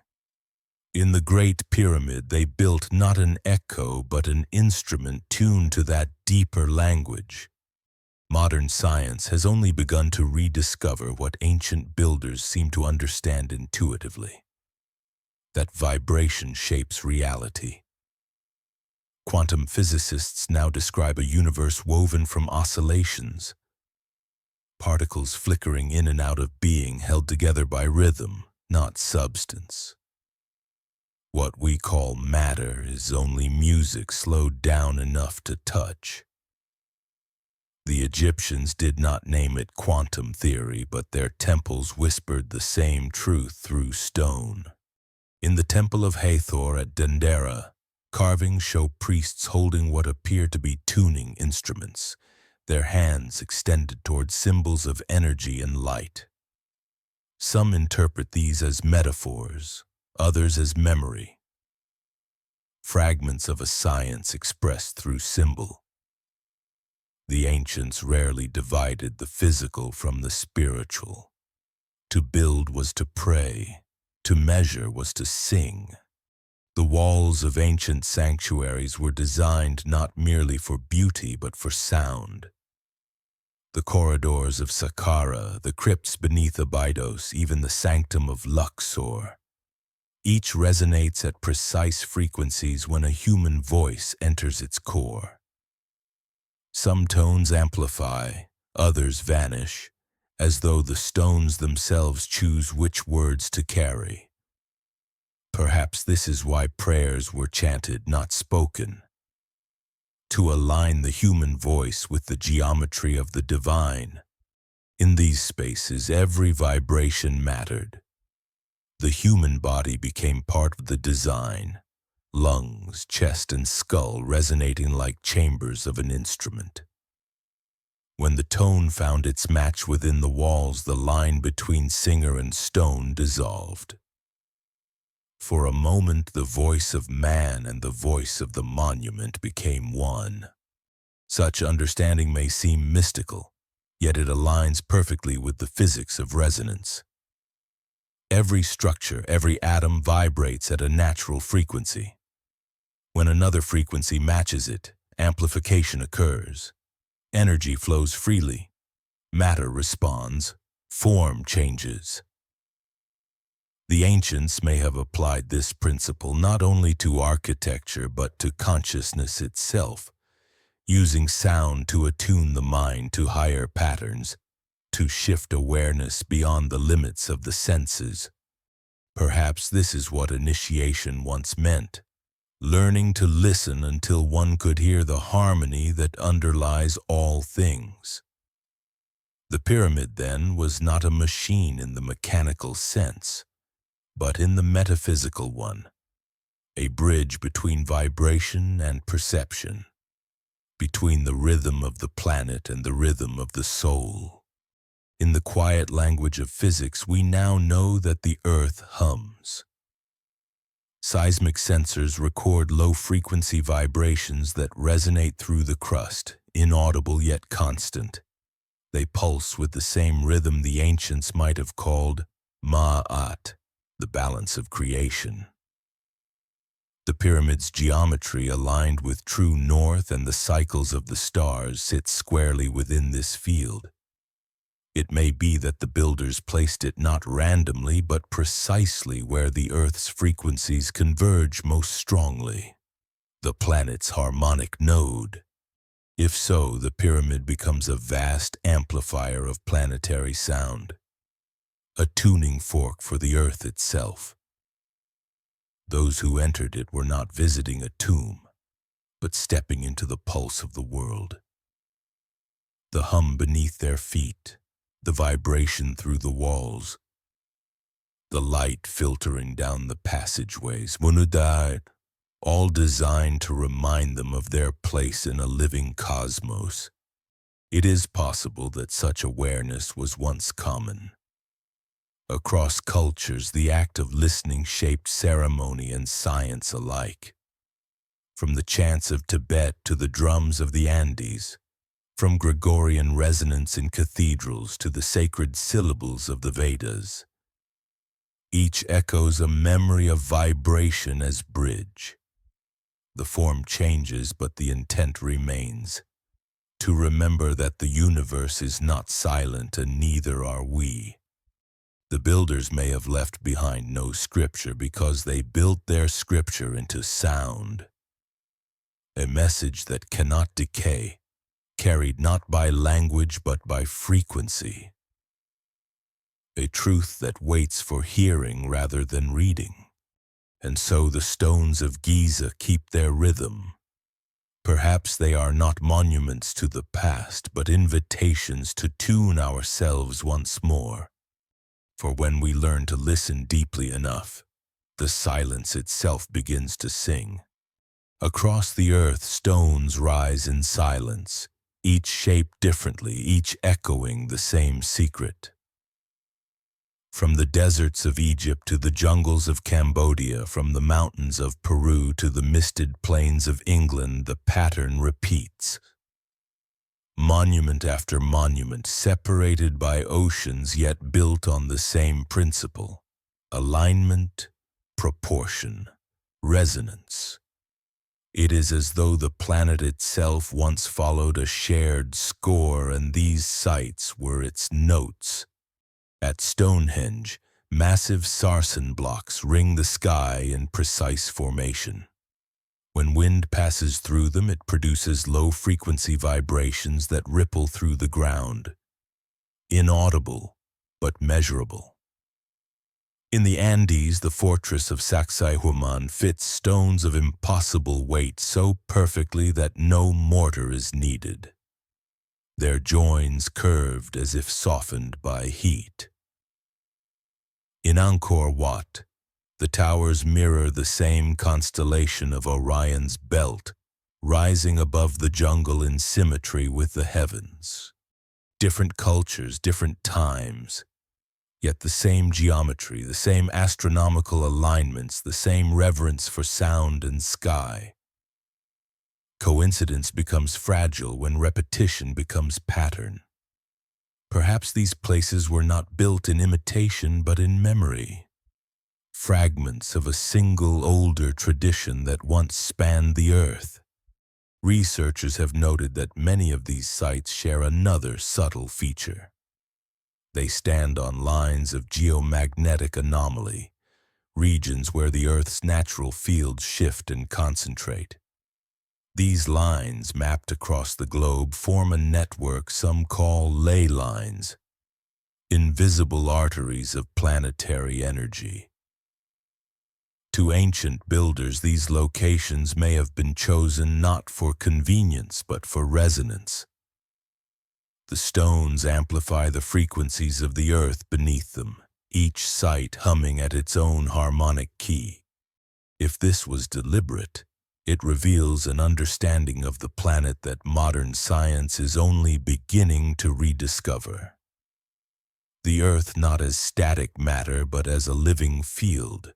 In the Great Pyramid, they built not an echo but an instrument tuned to that deeper language. Modern science has only begun to rediscover what ancient builders seemed to understand intuitively. That vibration shapes reality. Quantum physicists now describe a universe woven from oscillations, particles flickering in and out of being, held together by rhythm, not substance. What we call matter is only music slowed down enough to touch. The Egyptians did not name it quantum theory, but their temples whispered the same truth through stone. In the temple of Hathor at Dendera, carvings show priests holding what appear to be tuning instruments, their hands extended toward symbols of energy and light. Some interpret these as metaphors, others as memory, fragments of a science expressed through symbol. The ancients rarely divided the physical from the spiritual. To build was to pray, to measure was to sing. The walls of ancient sanctuaries were designed not merely for beauty but for sound. The corridors of Saqqara, the crypts beneath Abydos, even the sanctum of Luxor. Each resonates at precise frequencies when a human voice enters its core. Some tones amplify, others vanish, as though the stones themselves choose which words to carry. Perhaps this is why prayers were chanted, not spoken, to align the human voice with the geometry of the divine. In these spaces, every vibration mattered. The human body became part of the design, lungs, chest, and skull resonating like chambers of an instrument. When the tone found its match within the walls, the line between singer and stone dissolved. For a moment, the voice of man and the voice of the monument became one. Such understanding may seem mystical, yet it aligns perfectly with the physics of resonance. Every structure, every atom vibrates at a natural frequency. When another frequency matches it, amplification occurs. Energy flows freely. Matter responds. Form changes. The ancients may have applied this principle not only to architecture but to consciousness itself, using sound to attune the mind to higher patterns, to shift awareness beyond the limits of the senses. Perhaps this is what initiation once meant, learning to listen until one could hear the harmony that underlies all things. The pyramid, then, was not a machine in the mechanical sense, but in the metaphysical one, a bridge between vibration and perception, between the rhythm of the planet and the rhythm of the soul. In the quiet language of physics, we now know that the earth hums. Seismic sensors record low-frequency vibrations that resonate through the crust, inaudible yet constant. They pulse with the same rhythm the ancients might have called Ma'at, the balance of creation. The pyramid's geometry, aligned with true north and the cycles of the stars, sits squarely within this field. It may be that the builders placed it not randomly, but precisely where the Earth's frequencies converge most strongly, the planet's harmonic node. If so, the pyramid becomes a vast amplifier of planetary sound, a tuning fork for the Earth itself. Those who entered it were not visiting a tomb, but stepping into the pulse of the world. The hum beneath their feet, the vibration through the walls, the light filtering down the passageways, munudad, all designed to remind them of their place in a living cosmos. It is possible that such awareness was once common. Across cultures, the act of listening shaped ceremony and science alike. From the chants of Tibet to the drums of the Andes, from Gregorian resonance in cathedrals to the sacred syllables of the Vedas, each echoes a memory of vibration as bridge. The form changes, but the intent remains, to remember that the universe is not silent and neither are we. The builders may have left behind no scripture because they built their scripture into sound, a message that cannot decay, carried not by language but by frequency, a truth that waits for hearing rather than reading. And so the stones of Giza keep their rhythm. Perhaps they are not monuments to the past, but invitations to tune ourselves once more. For when we learn to listen deeply enough, the silence itself begins to sing. Across the earth, stones rise in silence, each shaped differently, each echoing the same secret. From the deserts of Egypt to the jungles of Cambodia, from the mountains of Peru to the misted plains of England, the pattern repeats. Monument after monument, separated by oceans yet built on the same principle: alignment, proportion, resonance. It is as though the planet itself once followed a shared score, and these sites were its notes. At Stonehenge, Massive sarsen blocks ring the sky in precise formation. When wind passes through them, it produces low-frequency vibrations that ripple through the ground. Inaudible, but measurable. In the Andes, the fortress of Sacsayhuaman fits stones of impossible weight so perfectly that no mortar is needed. Their joins curved as if softened by heat. In Angkor Wat, the towers mirror the same constellation of Orion's belt, rising above the jungle in symmetry with the heavens. Different cultures, different times, yet the same geometry, the same astronomical alignments, the same reverence for sound and sky. Coincidence becomes fragile when repetition becomes pattern. Perhaps these places were not built in imitation but in memory. Fragments of a single older tradition that once spanned the earth. Researchers have noted that many of these sites share another subtle feature. They stand on lines of geomagnetic anomaly, regions where the Earth's natural fields shift and concentrate. These lines, mapped across the globe, form a network some call ley lines, invisible arteries of planetary energy. To ancient builders, these locations may have been chosen not for convenience but for resonance. The stones amplify the frequencies of the earth beneath them, each site humming at its own harmonic key. If this was deliberate, it reveals an understanding of the planet that modern science is only beginning to rediscover. The earth not as static matter but as a living field.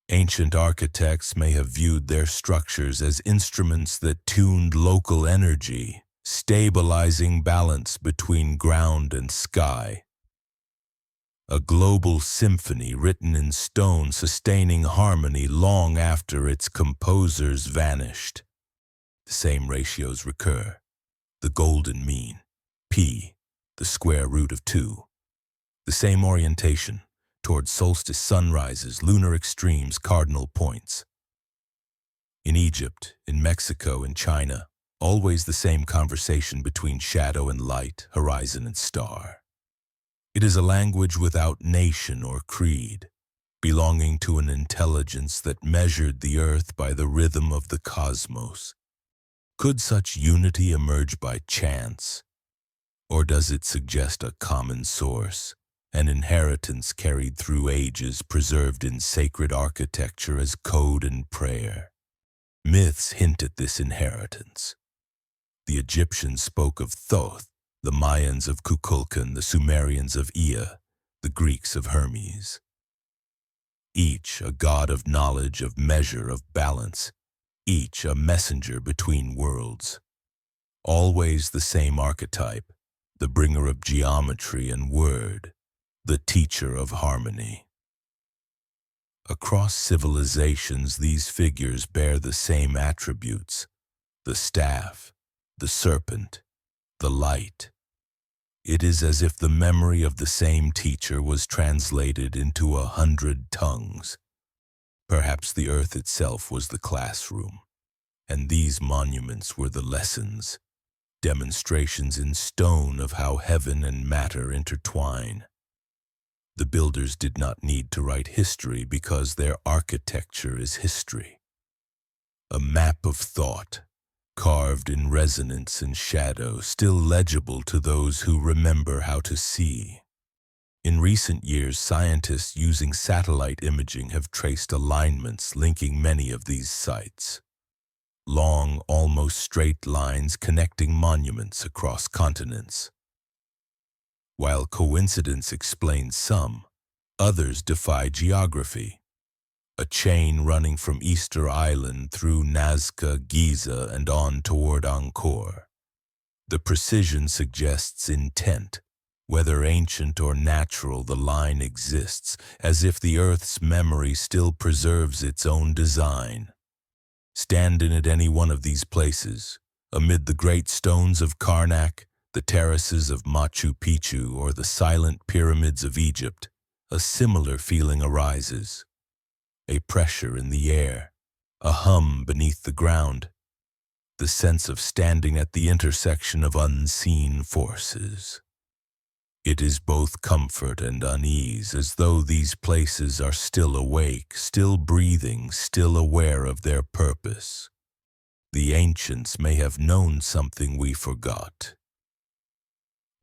Ancient architects may have viewed their structures as instruments that tuned local energy, stabilizing balance between ground and sky. A global symphony written in stone sustaining harmony long after its composers vanished. The same ratios recur. The golden mean, p, the square root of 2. The same orientation, toward solstice sunrises, lunar extremes, cardinal points. In Egypt, in Mexico, in China, always the same conversation between shadow and light, horizon and star. It is a language without nation or creed, belonging to an intelligence that measured the earth by the rhythm of the cosmos. Could such unity emerge by chance? Or does it suggest a common source, an inheritance carried through ages, preserved in sacred architecture as code and prayer? Myths hint at this inheritance. The Egyptians spoke of Thoth, the Mayans of Kukulkan, the Sumerians of Ea, the Greeks of Hermes. Each a god of knowledge, of measure, of balance, each a messenger between worlds. Always the same archetype, the bringer of geometry and word, the teacher of harmony. Across civilizations, these figures bear the same attributes: the staff, the serpent, the light. It is as if the memory of the same teacher was translated into 100 tongues. Perhaps the earth itself was the classroom, and these monuments were the lessons, demonstrations in stone of how heaven and matter intertwine. The builders did not need to write history because their architecture is history. A map of thought, carved in resonance and shadow, still legible to those who remember how to see. In recent years, scientists using satellite imaging have traced alignments linking many of these sites. Long, almost straight lines connecting monuments across continents. While coincidence explains some, others defy geography. A chain running from Easter Island through Nazca, Giza, and on toward Angkor. The precision suggests intent. Whether ancient or natural, the line exists, as if the Earth's memory still preserves its own design. Stand in at any one of these places, amid the great stones of Karnak, the terraces of Machu Picchu, or the silent pyramids of Egypt, a similar feeling arises. A pressure in the air, a hum beneath the ground, the sense of standing at the intersection of unseen forces. It is both comfort and unease, as though these places are still awake, still breathing, still aware of their purpose. The ancients may have known something we forgot.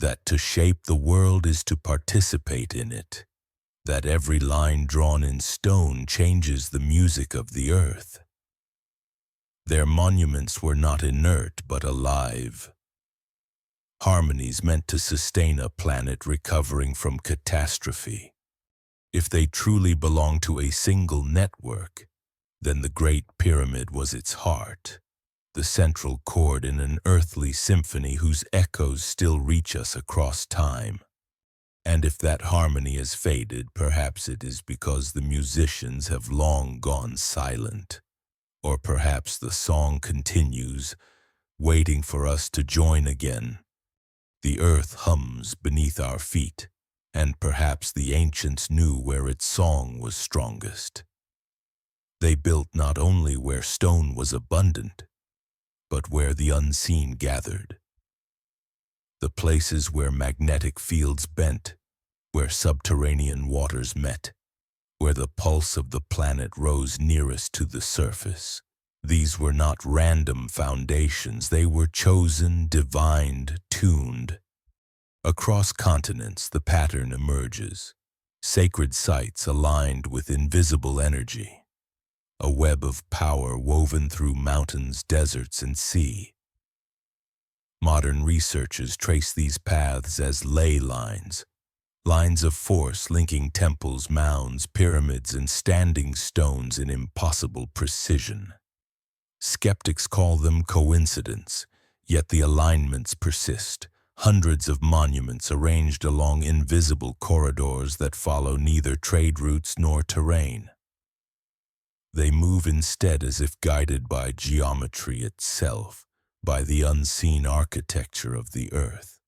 That to shape the world is to participate in it. That every line drawn in stone changes the music of the earth. Their monuments were not inert but alive. Harmonies meant to sustain a planet recovering from catastrophe. If they truly belonged to a single network, then the Great Pyramid was its heart, the central chord in an earthly symphony whose echoes still reach us across time. And if that harmony has faded, perhaps it is because the musicians have long gone silent. Or perhaps the song continues, waiting for us to join again. The earth hums beneath our feet, and perhaps the ancients knew where its song was strongest. They built not only where stone was abundant, but where the unseen gathered. The places where magnetic fields bent, where subterranean waters met, where the pulse of the planet rose nearest to the surface. These were not random foundations, they were chosen, divined, tuned. Across continents, the pattern emerges. Sacred sites aligned with invisible energy. A web of power woven through mountains, deserts, and sea. Modern researchers trace these paths as ley lines, lines of force linking temples, mounds, pyramids, and standing stones in impossible precision. Skeptics call them coincidence, yet the alignments persist. Hundreds of monuments arranged along invisible corridors that follow neither trade routes nor terrain. They move instead as if guided by geometry itself, by the unseen architecture of the earth.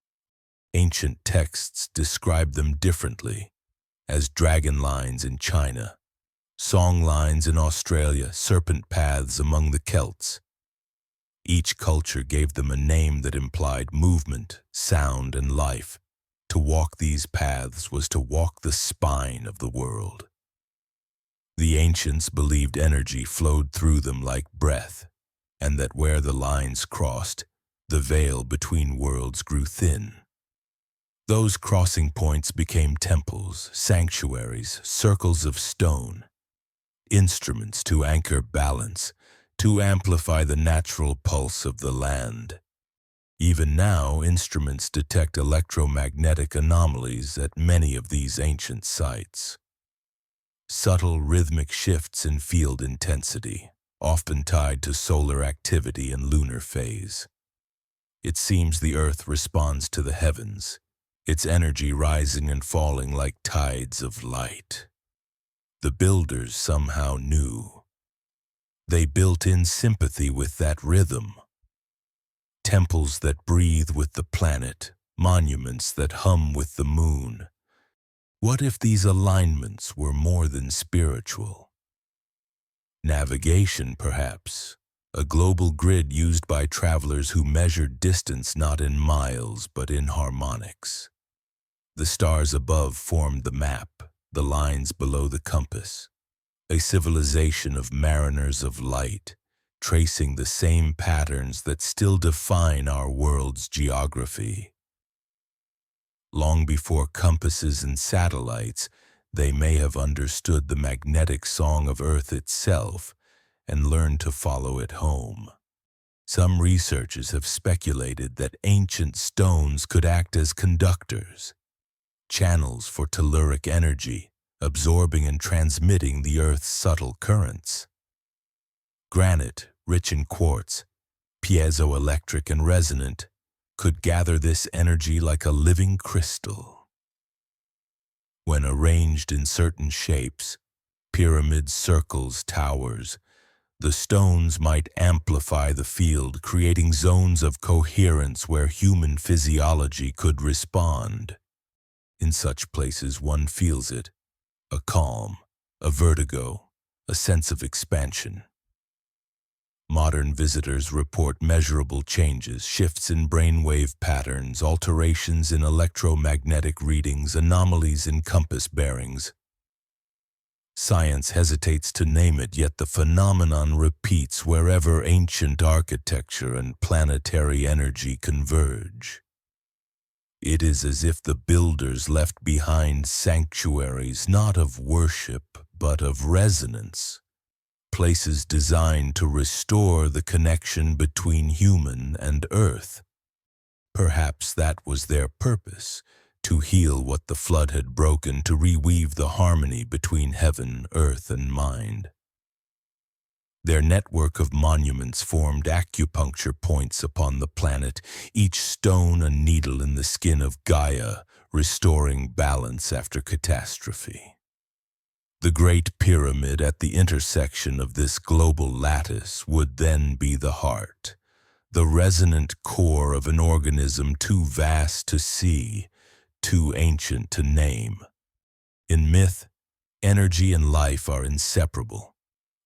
Ancient texts describe them differently, as dragon lines in China, song lines in Australia, serpent paths among the Celts. Each culture gave them a name that implied movement, sound, and life. To walk these paths was to walk the spine of the world. The ancients believed energy flowed through them like breath, and that where the lines crossed, the veil between worlds grew thin. Those crossing points became temples, sanctuaries, circles of stone, instruments to anchor balance, to amplify the natural pulse of the land. Even now, instruments detect electromagnetic anomalies at many of these ancient sites. Subtle rhythmic shifts in field intensity, often tied to solar activity and lunar phase. It seems the earth responds to the heavens, its energy rising and falling like tides of light. The builders somehow knew. They built in sympathy with that rhythm. Temples that breathe with the planet, monuments that hum with the moon. What if these alignments were more than spiritual? Navigation, perhaps, a global grid used by travelers who measured distance not in miles but in harmonics. The stars above formed the map, the lines below the compass. A civilization of mariners of light, tracing the same patterns that still define our world's geography. Long before compasses and satellites, they may have understood the magnetic song of Earth itself and learned to follow it home. Some researchers have speculated that ancient stones could act as conductors, channels for telluric energy, absorbing and transmitting the Earth's subtle currents. Granite, rich in quartz, piezoelectric and resonant, could gather this energy like a living crystal. When arranged in certain shapes, pyramids, circles, towers, the stones might amplify the field, creating zones of coherence where human physiology could respond. In such places one feels it, a calm, a vertigo, a sense of expansion. Modern visitors report measurable changes, shifts in brainwave patterns, alterations in electromagnetic readings, anomalies in compass bearings. Science hesitates to name it, yet the phenomenon repeats wherever ancient architecture and planetary energy converge. It is as if the builders left behind sanctuaries not of worship, but of resonance. Places designed to restore the connection between human and earth. Perhaps that was their purpose, to heal what the flood had broken, to reweave the harmony between heaven, earth, and mind. Their network of monuments formed acupuncture points upon the planet, each stone a needle in the skin of Gaia, restoring balance after catastrophe. The Great Pyramid at the intersection of this global lattice would then be the heart, the resonant core of an organism too vast to see, too ancient to name. In myth, energy and life are inseparable.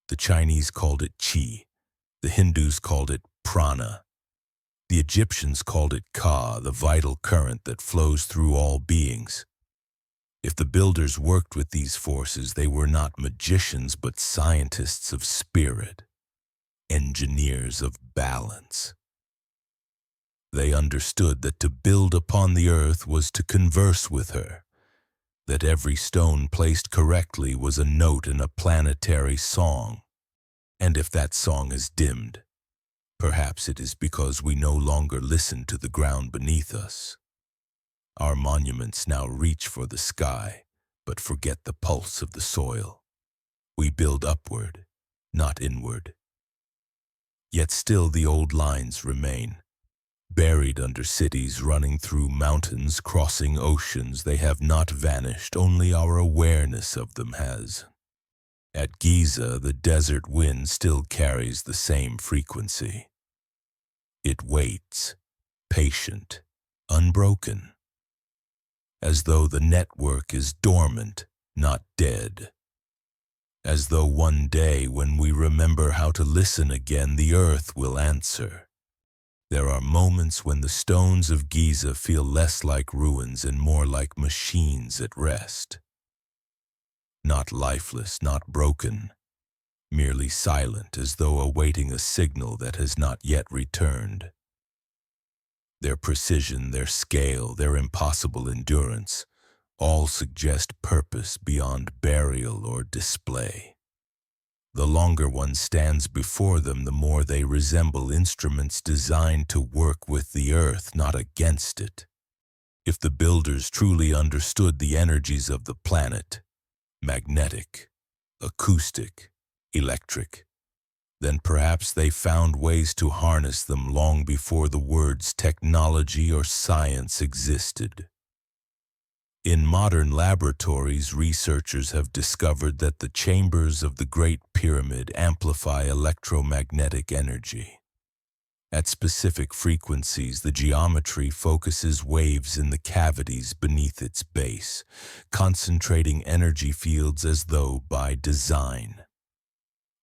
The Chinese called it qi, the Hindus called it prana. The Egyptians called it ka, the vital current that flows through all beings. If the builders worked with these forces, they were not magicians but scientists of spirit, engineers of balance. They understood that to build upon the earth was to converse with her, that every stone placed correctly was a note in a planetary song. And if that song is dimmed, perhaps it is because we no longer listen to the ground beneath us. Our monuments now reach for the sky, but forget the pulse of the soil. We build upward, not inward. Yet still the old lines remain. Buried under cities, running through mountains, crossing oceans, they have not vanished, only our awareness of them has. At Giza, the desert wind still carries the same frequency. It waits, patient, unbroken, as though the network is dormant, not dead. As though one day, when we remember how to listen again, the earth will answer. There are moments when the stones of Giza feel less like ruins and more like machines at rest. Not lifeless, not broken, merely silent, as though awaiting a signal that has not yet returned. Their precision, their scale, their impossible endurance, all suggest purpose beyond burial or display. The longer one stands before them, the more they resemble instruments designed to work with the earth, not against it. If the builders truly understood the energies of the planet, magnetic, acoustic, electric, then perhaps they found ways to harness them long before the words technology or science existed. In modern laboratories, researchers have discovered that the chambers of the Great Pyramid amplify electromagnetic energy. At specific frequencies, the geometry focuses waves in the cavities beneath its base, concentrating energy fields as though by design.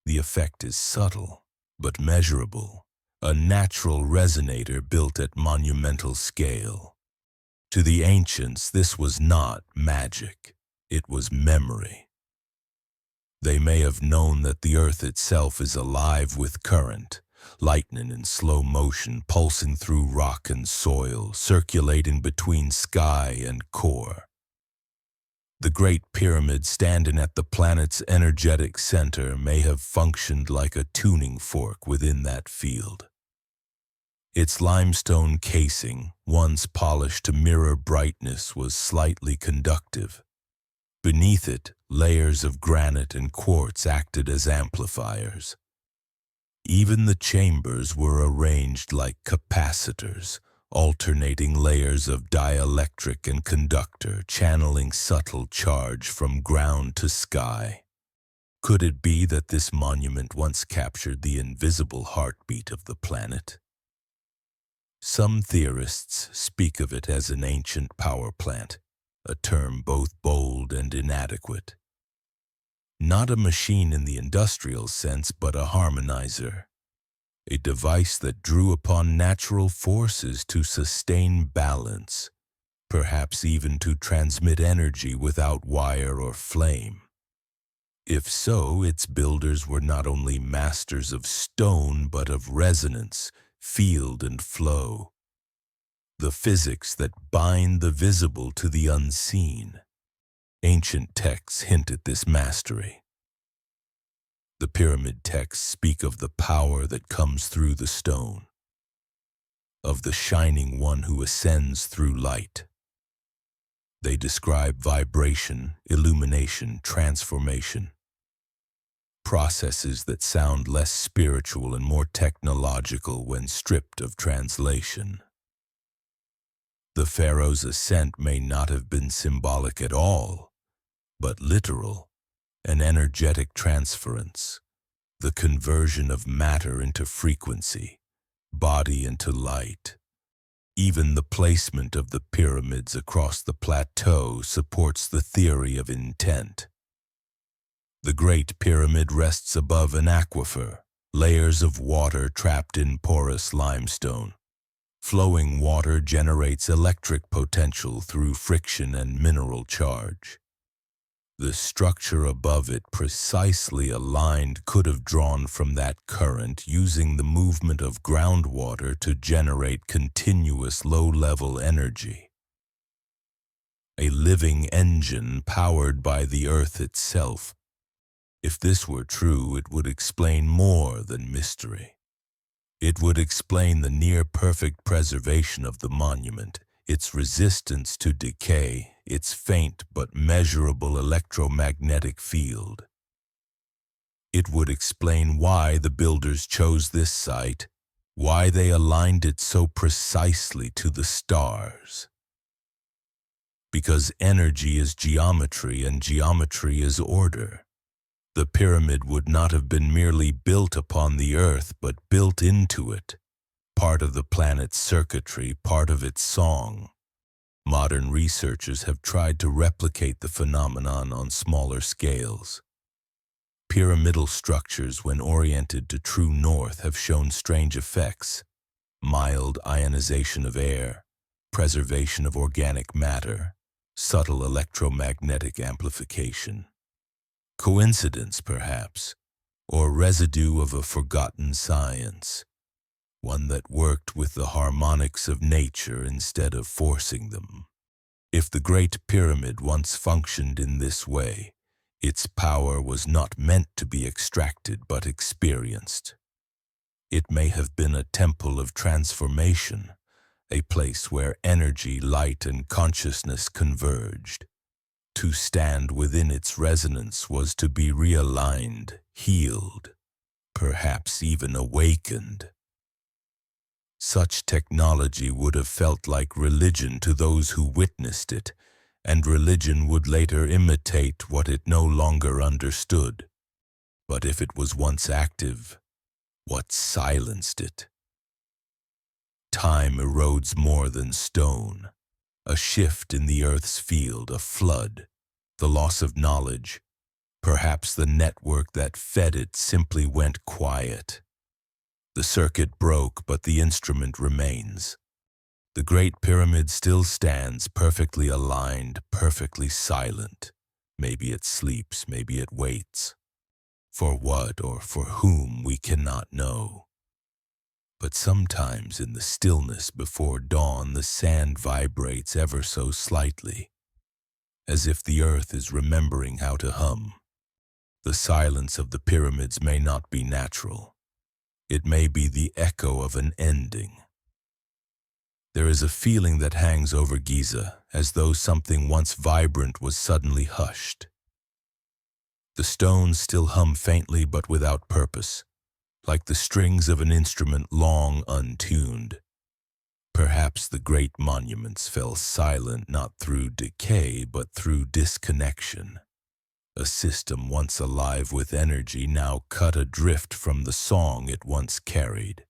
The effect is subtle, but measurable, a natural resonator built at monumental scale. To the ancients, this was not magic, it was memory. They may have known that the earth itself is alive with current, lightning in slow motion pulsing through rock and soil, circulating between sky and core. The Great Pyramid, standing at the planet's energetic center, may have functioned like a tuning fork within that field. Its limestone casing, once polished to mirror brightness, was slightly conductive. Beneath it, layers of granite and quartz acted as amplifiers. Even the chambers were arranged like capacitors, alternating layers of dielectric and conductor, channeling subtle charge from ground to sky. Could it be that this monument once captured the invisible heartbeat of the planet? Some theorists speak of it as an ancient power plant, a term both bold and inadequate. Not a machine in the industrial sense, but a harmonizer. A device that drew upon natural forces to sustain balance, perhaps even to transmit energy without wire or flame. If so, its builders were not only masters of stone, but of resonance, field, and flow. The physics that bind the visible to the unseen. Ancient texts hint at this mastery. The pyramid texts speak of the power that comes through the stone, of the shining one who ascends through light. They describe vibration, illumination, transformation, processes that sound less spiritual and more technological when stripped of translation. The pharaoh's ascent may not have been symbolic at all, but literal, an energetic transference, the conversion of matter into frequency, body into light. Even the placement of the pyramids across the plateau supports the theory of intent. The Great Pyramid rests above an aquifer, layers of water trapped in porous limestone. Flowing water generates electric potential through friction and mineral charge. The structure above it, precisely aligned, could have drawn from that current, using the movement of groundwater to generate continuous low-level energy. A living engine powered by the earth itself. If this were true, it would explain more than mystery. It would explain the near-perfect preservation of the monument, its resistance to decay, its faint but measurable electromagnetic field. It would explain why the builders chose this site, why they aligned it so precisely to the stars. Because energy is geometry and geometry is order. The pyramid would not have been merely built upon the earth, but built into it, part of the planet's circuitry, part of its song. Modern researchers have tried to replicate the phenomenon on smaller scales. Pyramidal structures, when oriented to true north, have shown strange effects: mild ionization of air, preservation of organic matter, subtle electromagnetic amplification. Coincidence, perhaps, or residue of a forgotten science, one that worked with the harmonics of nature instead of forcing them. If the Great Pyramid once functioned in this way, its power was not meant to be extracted but experienced. It may have been a temple of transformation, a place where energy, light, and consciousness converged. To stand within its resonance was to be realigned, healed, perhaps even awakened. Such technology would have felt like religion to those who witnessed it, and religion would later imitate what it no longer understood. But if it was once active, what silenced it? Time erodes more than stone. A shift in the earth's field, a flood, the loss of knowledge. Perhaps the network that fed it simply went quiet. The circuit broke, but the instrument remains. The Great Pyramid still stands, perfectly aligned, perfectly silent. Maybe it sleeps, maybe it waits. For what or for whom we cannot know. But sometimes in the stillness before dawn, the sand vibrates ever so slightly, as if the earth is remembering how to hum. The silence of the pyramids may not be natural. It may be the echo of an ending. There is a feeling that hangs over Giza, as though something once vibrant was suddenly hushed. The stones still hum faintly but without purpose, like the strings of an instrument long untuned. Perhaps the great monuments fell silent not through decay but through disconnection. A system once alive with energy now cut adrift from the song it once carried.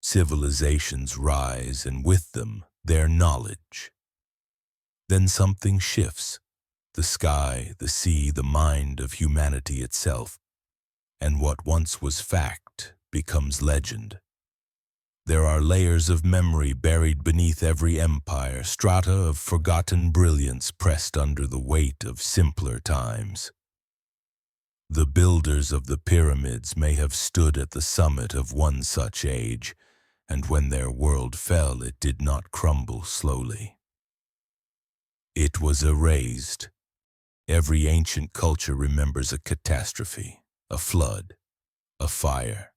Civilizations rise, and with them their knowledge. Then something shifts. the sky, the sea, the mind of humanity itself, and what once was fact becomes legend. There are layers of memory buried beneath every empire, strata of forgotten brilliance pressed under the weight of simpler times. The builders of the pyramids may have stood at the summit of one such age, and when their world fell, it did not crumble slowly. It was erased. Every ancient culture remembers a catastrophe, a flood, a fire,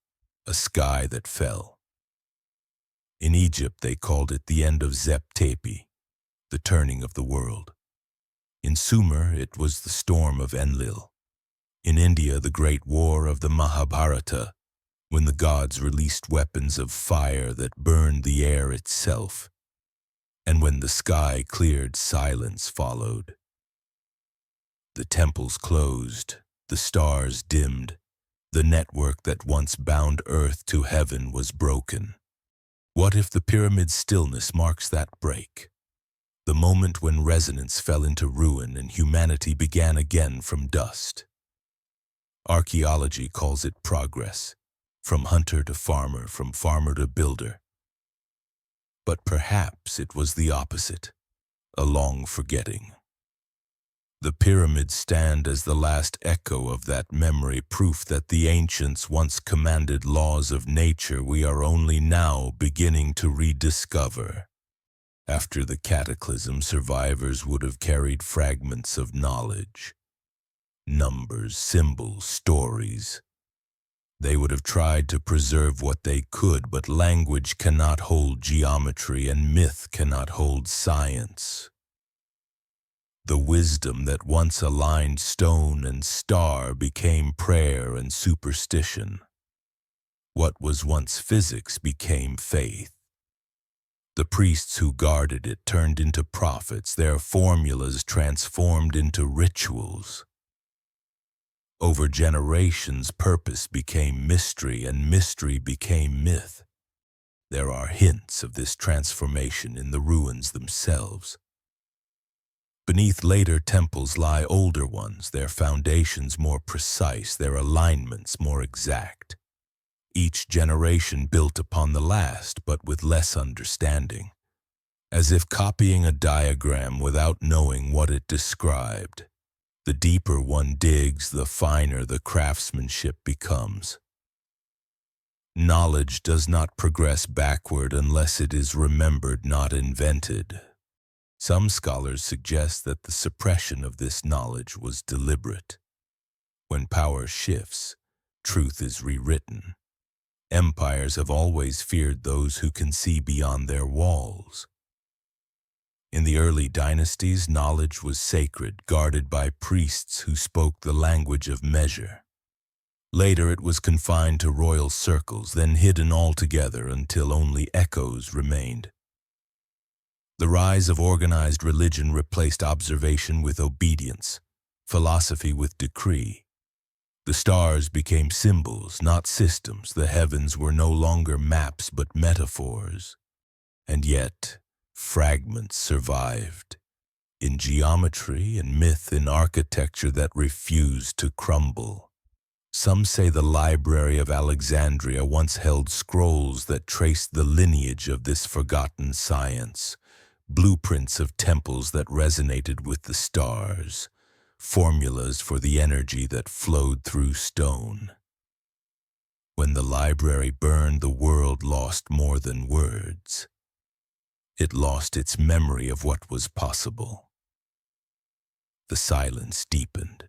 a sky that fell. In Egypt, they called it the end of Zep Tepi, the turning of the world. In Sumer, it was the storm of Enlil. In India, the great war of the Mahabharata, when the gods released weapons of fire that burned the air itself. And when the sky cleared, silence followed. The temples closed, the stars dimmed, the network that once bound earth to heaven was broken. What if the pyramid's stillness marks that break? The moment when resonance fell into ruin and humanity began again from dust. Archaeology calls it progress, from hunter to farmer, from farmer to builder. But perhaps it was the opposite, a long forgetting. The pyramids stand as the last echo of that memory, proof that the ancients once commanded laws of nature we are only now beginning to rediscover. After the cataclysm, survivors would have carried fragments of knowledge. Numbers, symbols, stories. They would have tried to preserve what they could, but language cannot hold geometry and myth cannot hold science. The wisdom that once aligned stone and star became prayer and superstition. What was once physics became faith. The priests who guarded it turned into prophets, their formulas transformed into rituals. Over generations, purpose became mystery, and mystery became myth. There are hints of this transformation in the ruins themselves. Beneath later temples lie older ones, their foundations more precise, their alignments more exact. Each generation built upon the last, but with less understanding, as if copying a diagram without knowing what it described. The deeper one digs, the finer the craftsmanship becomes. Knowledge does not progress backward unless it is remembered, not invented. Some scholars suggest that the suppression of this knowledge was deliberate. When power shifts, truth is rewritten. Empires have always feared those who can see beyond their walls. In the early dynasties, knowledge was sacred, guarded by priests who spoke the language of measure. Later, it was confined to royal circles, then hidden altogether until only echoes remained. The rise of organized religion replaced observation with obedience, philosophy with decree. The stars became symbols, not systems. The heavens were no longer maps but metaphors. And yet, fragments survived, in geometry and myth, in architecture that refused to crumble. Some say the Library of Alexandria once held scrolls that traced the lineage of this forgotten science, blueprints of temples that resonated with the stars, formulas for the energy that flowed through stone. When the library burned, the world lost more than words. It lost its memory of what was possible. The silence deepened.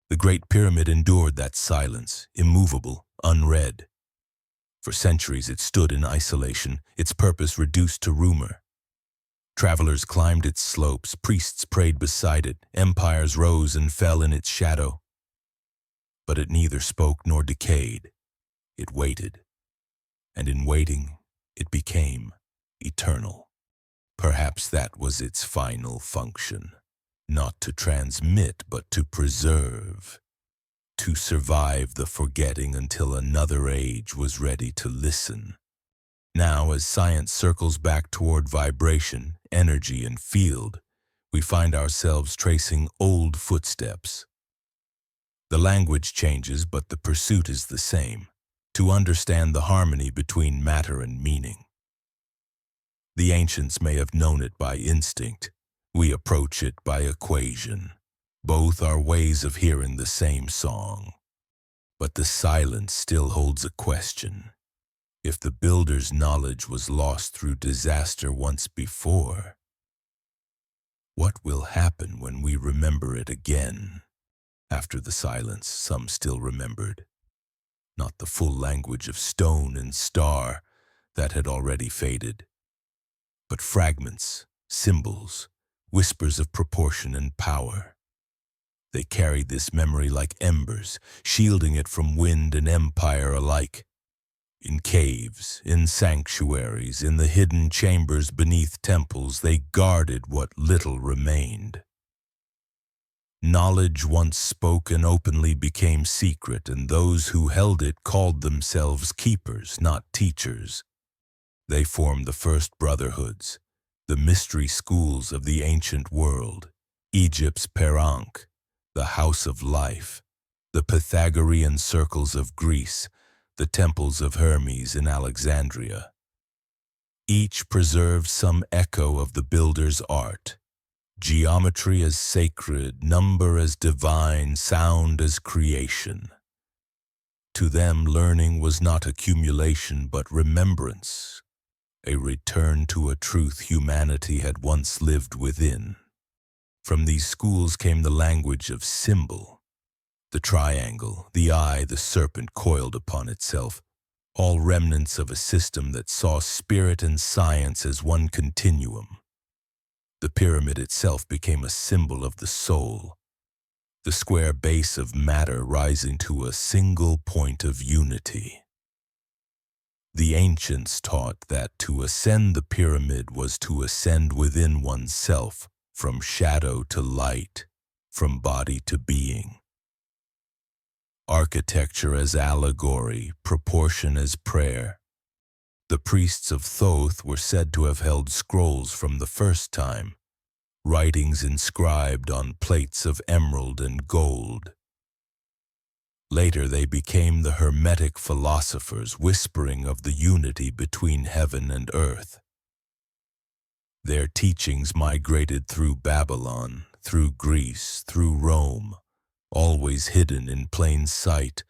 The Great Pyramid endured that silence, immovable, unread. For centuries it stood in isolation, its purpose reduced to rumor. Travelers climbed its slopes, priests prayed beside it, empires rose and fell in its shadow. But it neither spoke nor decayed. It waited, and in waiting, it became eternal. Perhaps that was its final function, not to transmit but to preserve, to survive the forgetting until another age was ready to listen. Now, as science circles back toward vibration, energy, and field, we find ourselves tracing old footsteps. The language changes, but the pursuit is the same, to understand the harmony between matter and meaning. The ancients may have known it by instinct. We approach it by equation. Both are ways of hearing the same song. But the silence still holds a question. If the builder's knowledge was lost through disaster once before, what will happen when we remember it again? After the silence, some still remembered. Not the full language of stone and star that had already faded, but fragments, symbols, whispers of proportion and power. They carried this memory like embers, shielding it from wind and empire alike. In caves, in sanctuaries, in the hidden chambers beneath temples, they guarded what little remained. Knowledge once spoken openly became secret, and those who held it called themselves keepers, not teachers. They formed the first brotherhoods, the mystery schools of the ancient world, Egypt's Perank, the House of Life, the Pythagorean circles of Greece, the temples of Hermes in Alexandria. Each preserved some echo of the builder's art, geometry as sacred, number as divine, sound as creation. To them, learning was not accumulation but remembrance, a return to a truth humanity had once lived within. From these schools came the language of symbol, the triangle, the eye, the serpent coiled upon itself, all remnants of a system that saw spirit and science as one continuum. The pyramid itself became a symbol of the soul, the square base of matter rising to a single point of unity. The ancients taught that to ascend the pyramid was to ascend within oneself, from shadow to light, from body to being. Architecture as allegory, proportion as prayer. The priests of Thoth were said to have held scrolls from the first time, writings inscribed on plates of emerald and gold. Later they became the Hermetic philosophers, whispering of the unity between heaven and earth. Their teachings migrated through Babylon, through Greece, through Rome, always hidden in plain sight,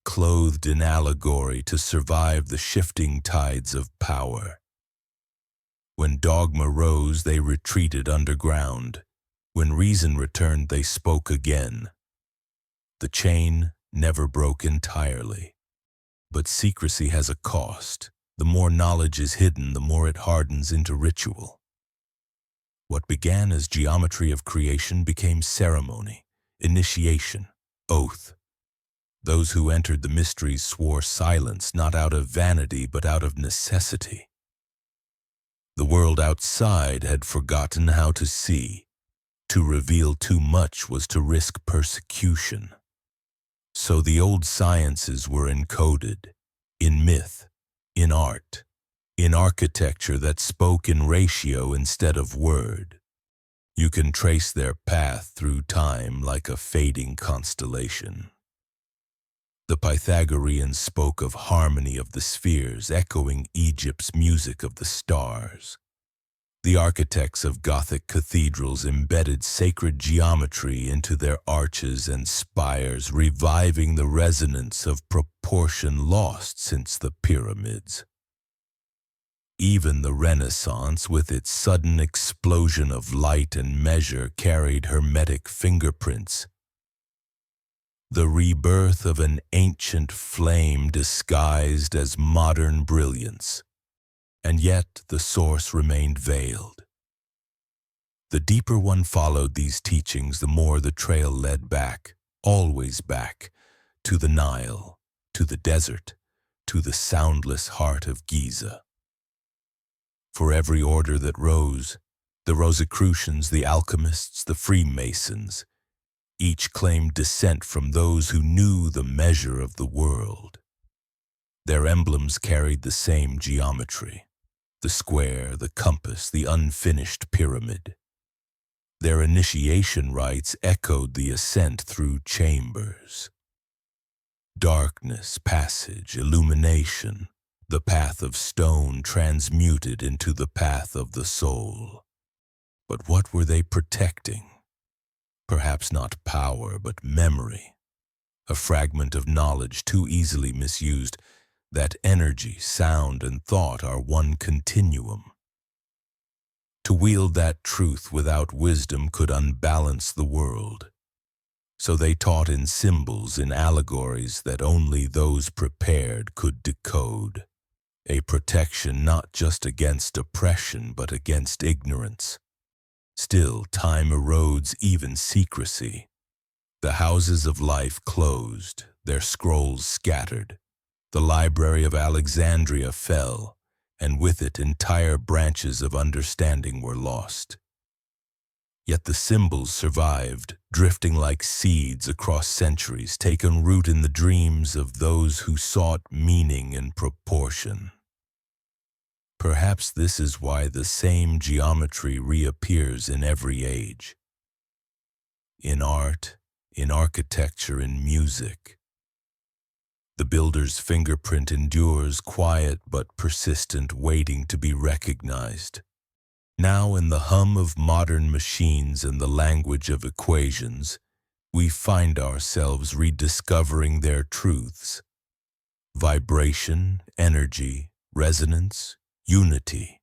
clothed in allegory to survive the shifting tides of power. When dogma rose, they retreated underground. When reason returned, they spoke again. The chain never broke entirely. But secrecy has a cost. The more knowledge is hidden, the more it hardens into ritual. What began as geometry of creation became ceremony, initiation, oath. Those who entered the mysteries swore silence, not out of vanity, but out of necessity. The world outside had forgotten how to see. To reveal too much was to risk persecution. So the old sciences were encoded in myth, in art, in architecture that spoke in ratio instead of word. You can trace their path through time like a fading constellation. The Pythagoreans spoke of harmony of the spheres, echoing Egypt's music of the stars. The architects of Gothic cathedrals embedded sacred geometry into their arches and spires, reviving the resonance of proportion lost since the pyramids. Even the Renaissance, with its sudden explosion of light and measure, carried Hermetic fingerprints. The rebirth of an ancient flame disguised as modern brilliance, and yet the source remained veiled. The deeper one followed these teachings, the more the trail led back, always back, to the Nile, to the desert, to the soundless heart of Giza. For every order that rose, the Rosicrucians, the alchemists, the Freemasons, each claimed descent from those who knew the measure of the world. Their emblems carried the same geometry, the square, the compass, the unfinished pyramid. Their initiation rites echoed the ascent through chambers. Darkness, passage, illumination, the path of stone transmuted into the path of the soul. But what were they protecting? Perhaps not power, but memory. A fragment of knowledge too easily misused, that energy, sound, and thought are one continuum. To wield that truth without wisdom could unbalance the world. So they taught in symbols, in allegories that only those prepared could decode. A protection not just against oppression, but against ignorance. Still, time erodes even secrecy. The houses of life closed, their scrolls scattered. The library of Alexandria fell, and with it entire branches of understanding were lost. Yet the symbols survived, drifting like seeds across centuries, taken root in the dreams of those who sought meaning and proportion. Perhaps this is why the same geometry reappears in every age. In art, in architecture, in music. The builder's fingerprint endures, quiet but persistent, waiting to be recognized. Now, in the hum of modern machines and the language of equations, we find ourselves rediscovering their truths. Vibration, energy, resonance, unity.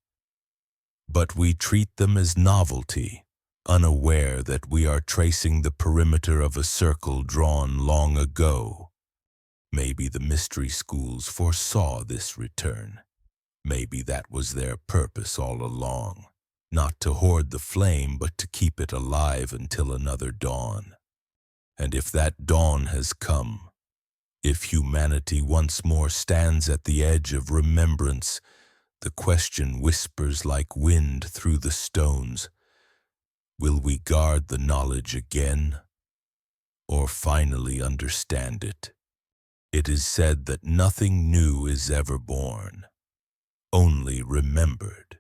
But we treat them as novelty, unaware that we are tracing the perimeter of a circle drawn long ago. Maybe the mystery schools foresaw this return. Maybe that was their purpose all along. Not to hoard the flame, but to keep it alive until another dawn. And if that dawn has come, if humanity once more stands at the edge of remembrance, the question whispers like wind through the stones. Will we guard the knowledge again, or finally understand it? It is said that nothing new is ever born, only remembered.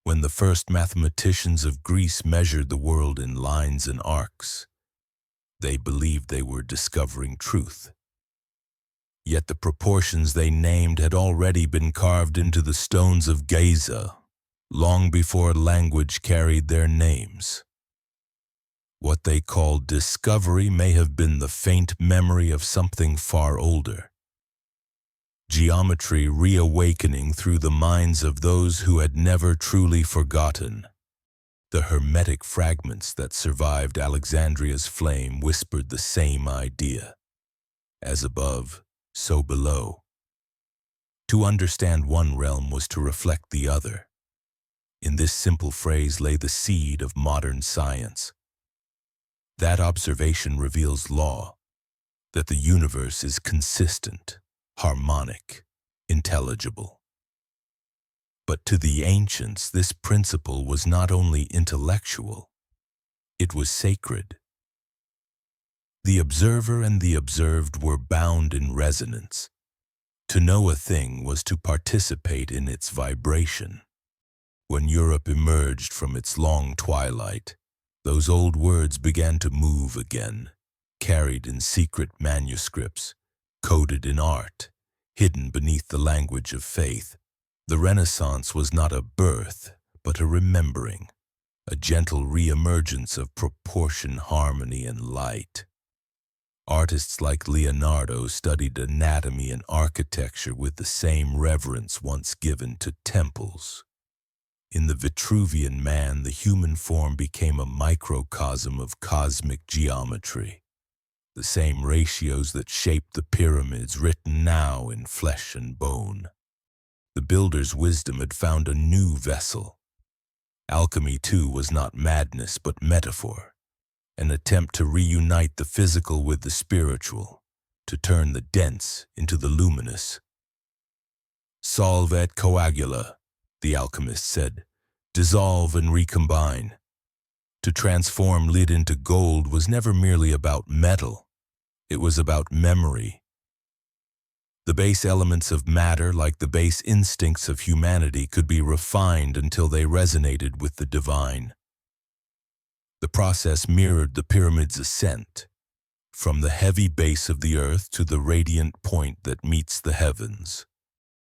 When the first mathematicians of Greece measured the world in lines and arcs, they believed they were discovering truth. Yet the proportions they named had already been carved into the stones of Giza, long before language carried their names. What they called discovery may have been the faint memory of something far older. Geometry reawakening through the minds of those who had never truly forgotten. The hermetic fragments that survived Alexandria's flame whispered the same idea. As above, so below. To understand one realm was to reflect the other. In this simple phrase lay the seed of modern science. That observation reveals law, that the universe is consistent, harmonic, intelligible. But to the ancients, this principle was not only intellectual, it was sacred. The observer and the observed were bound in resonance. To know a thing was to participate in its vibration. When Europe emerged from its long twilight, those old words began to move again, carried in secret manuscripts, coded in art, hidden beneath the language of faith. The Renaissance was not a birth, but a remembering, a gentle re-emergence of proportion, harmony, and light. Artists like Leonardo studied anatomy and architecture with the same reverence once given to temples. In the Vitruvian man, the human form became a microcosm of cosmic geometry. The same ratios that shaped the pyramids written now in flesh and bone. The builder's wisdom had found a new vessel. Alchemy, too, was not madness but metaphor, an attempt to reunite the physical with the spiritual, to turn the dense into the luminous. Solve et coagula, the alchemist said, dissolve and recombine. To transform lead into gold was never merely about metal, it was about memory. The base elements of matter, like the base instincts of humanity, could be refined until they resonated with the divine. The process mirrored the pyramid's ascent, from the heavy base of the earth to the radiant point that meets the heavens.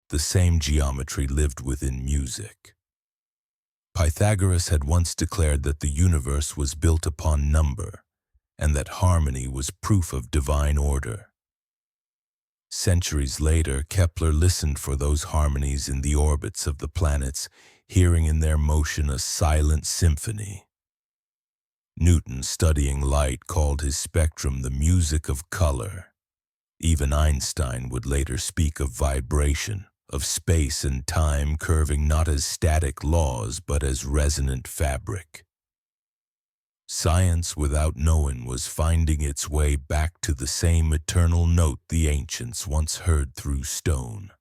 The same geometry lived within music. Pythagoras had once declared that the universe was built upon number, and that harmony was proof of divine order. Centuries later, Kepler listened for those harmonies in the orbits of the planets, hearing in their motion a silent symphony. Newton, studying light, called his spectrum the music of color. Even Einstein would later speak of vibration, of space and time curving not as static laws but as resonant fabric. Science, without knowing, was finding its way back to the same eternal note the ancients once heard through stone.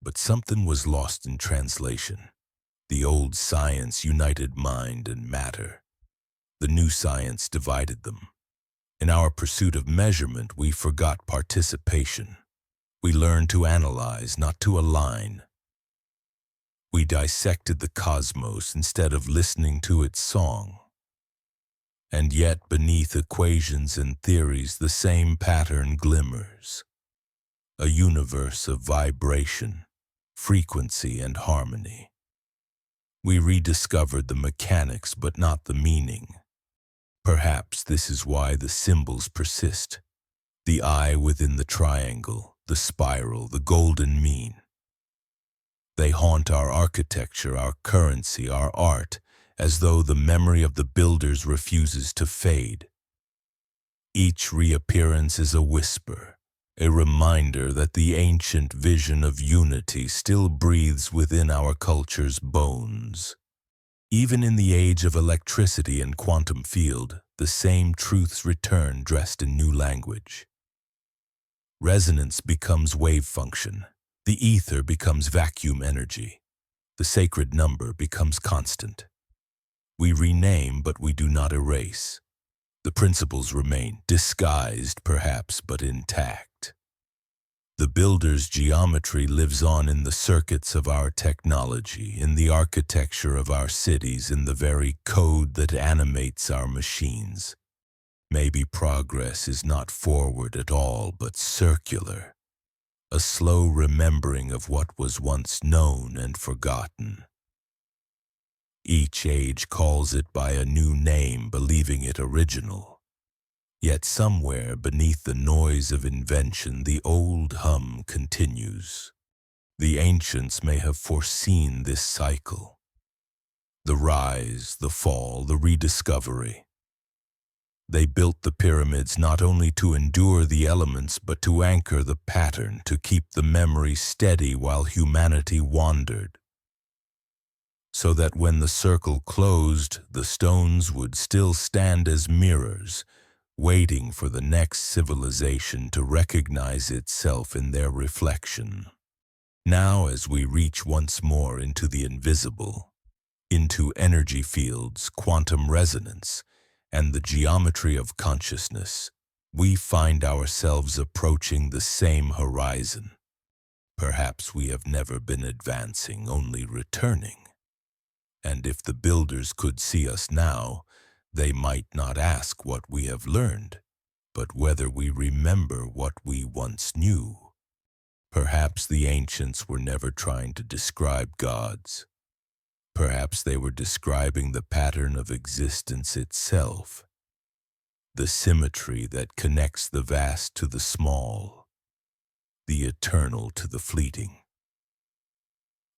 But something was lost in translation. The old science united mind and matter. The new science divided them. In our pursuit of measurement, we forgot participation. We learned to analyze, not to align. We dissected the cosmos instead of listening to its song. And yet, beneath equations and theories, the same pattern glimmers. A universe of vibration, frequency, and harmony. We rediscovered the mechanics, but not the meaning. Perhaps this is why the symbols persist. The eye within the triangle, the spiral, the golden mean. They haunt our architecture, our currency, our art, as though the memory of the builders refuses to fade. Each reappearance is a whisper, a reminder that the ancient vision of unity still breathes within our culture's bones. Even in the age of electricity and quantum field, the same truths return dressed in new language. Resonance becomes wave function. The ether becomes vacuum energy. The sacred number becomes constant. We rename, but we do not erase. The principles remain, disguised perhaps, but intact. The builder's geometry lives on in the circuits of our technology, in the architecture of our cities, in the very code that animates our machines. Maybe progress is not forward at all, but circular. A slow remembering of what was once known and forgotten. Each age calls it by a new name, believing it original. Yet somewhere beneath the noise of invention, the old hum continues. The ancients may have foreseen this cycle. The rise, the fall, the rediscovery. They built the pyramids not only to endure the elements, but to anchor the pattern, to keep the memory steady while humanity wandered. So that when the circle closed, the stones would still stand as mirrors, waiting for the next civilization to recognize itself in their reflection. Now, as we reach once more into the invisible, into energy fields, quantum resonance, and the geometry of consciousness, we find ourselves approaching the same horizon. Perhaps we have never been advancing, only returning. And if the builders could see us now, they might not ask what we have learned, but whether we remember what we once knew. Perhaps the ancients were never trying to describe gods. Perhaps they were describing the pattern of existence itself, the symmetry that connects the vast to the small, the eternal to the fleeting.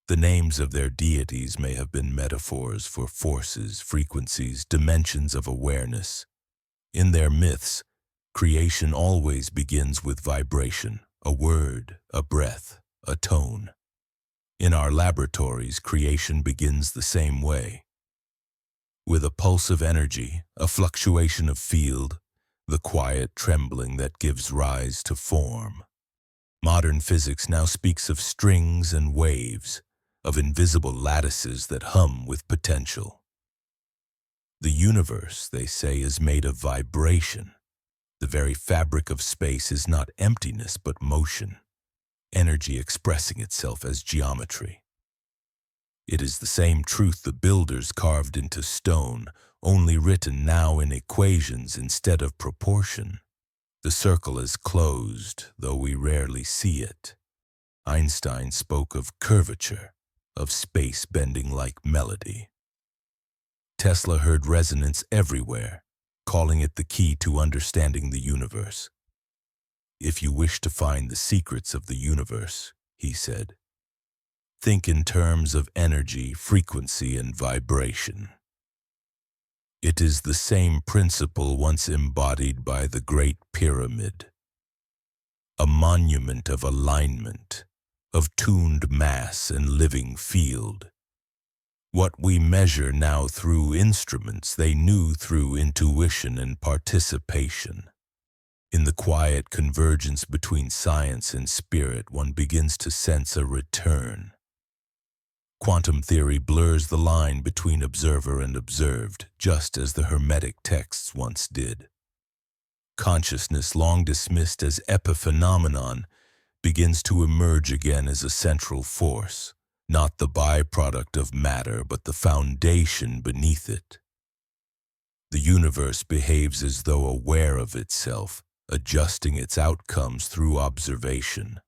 The names of their deities may have been metaphors for forces, frequencies, dimensions of awareness. In their myths, creation always begins with vibration, a word, a breath, a tone. In our laboratories, creation begins the same way. With a pulse of energy, a fluctuation of field, the quiet trembling that gives rise to form. Modern physics now speaks of strings and waves, of invisible lattices that hum with potential. The universe, they say, is made of vibration. The very fabric of space is not emptiness but motion, energy expressing itself as geometry. It is the same truth the builders carved into stone, only written now in equations instead of proportion. The circle is closed, though we rarely see it. Einstein spoke of curvature, of space bending like melody. Tesla heard resonance everywhere, calling it the key to understanding the universe. If you wish to find the secrets of the universe, he said, think in terms of energy, frequency, and vibration. It is the same principle once embodied by the Great Pyramid, a monument of alignment, of tuned mass and living field. What we measure now through instruments they knew through intuition and participation. In the quiet convergence between science and spirit, one begins to sense a return. Quantum theory blurs the line between observer and observed, just as the Hermetic texts once did. Consciousness, long dismissed as epiphenomenon, begins to emerge again as a central force, not the byproduct of matter, but the foundation beneath it. The universe behaves as though aware of itself, adjusting its outcomes through observation.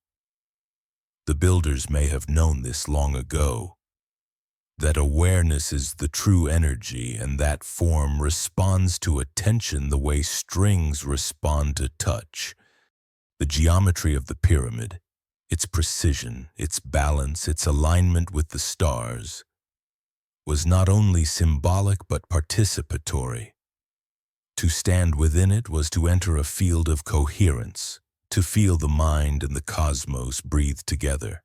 The builders may have known this long ago, that awareness is the true energy, and that form responds to attention the way strings respond to touch. The geometry of the pyramid, its precision, its balance, its alignment with the stars, was not only symbolic but participatory. To stand within it was to enter a field of coherence, to feel the mind and the cosmos breathe together.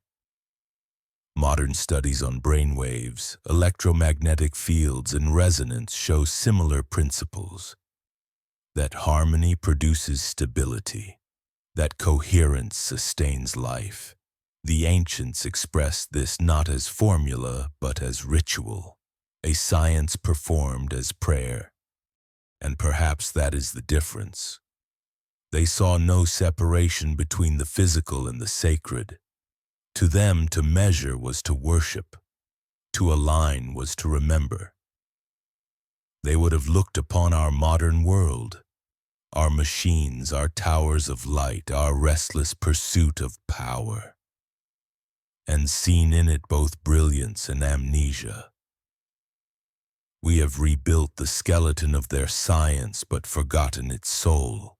Modern studies on brainwaves, electromagnetic fields, and resonance show similar principles. That harmony produces stability, that coherence sustains life. The ancients expressed this not as formula, but as ritual, a science performed as prayer. And perhaps that is the difference. They saw no separation between the physical and the sacred. To them, to measure was to worship. To align was to remember. They would have looked upon our modern world, our machines, our towers of light, our restless pursuit of power, and seen in it both brilliance and amnesia. We have rebuilt the skeleton of their science but forgotten its soul.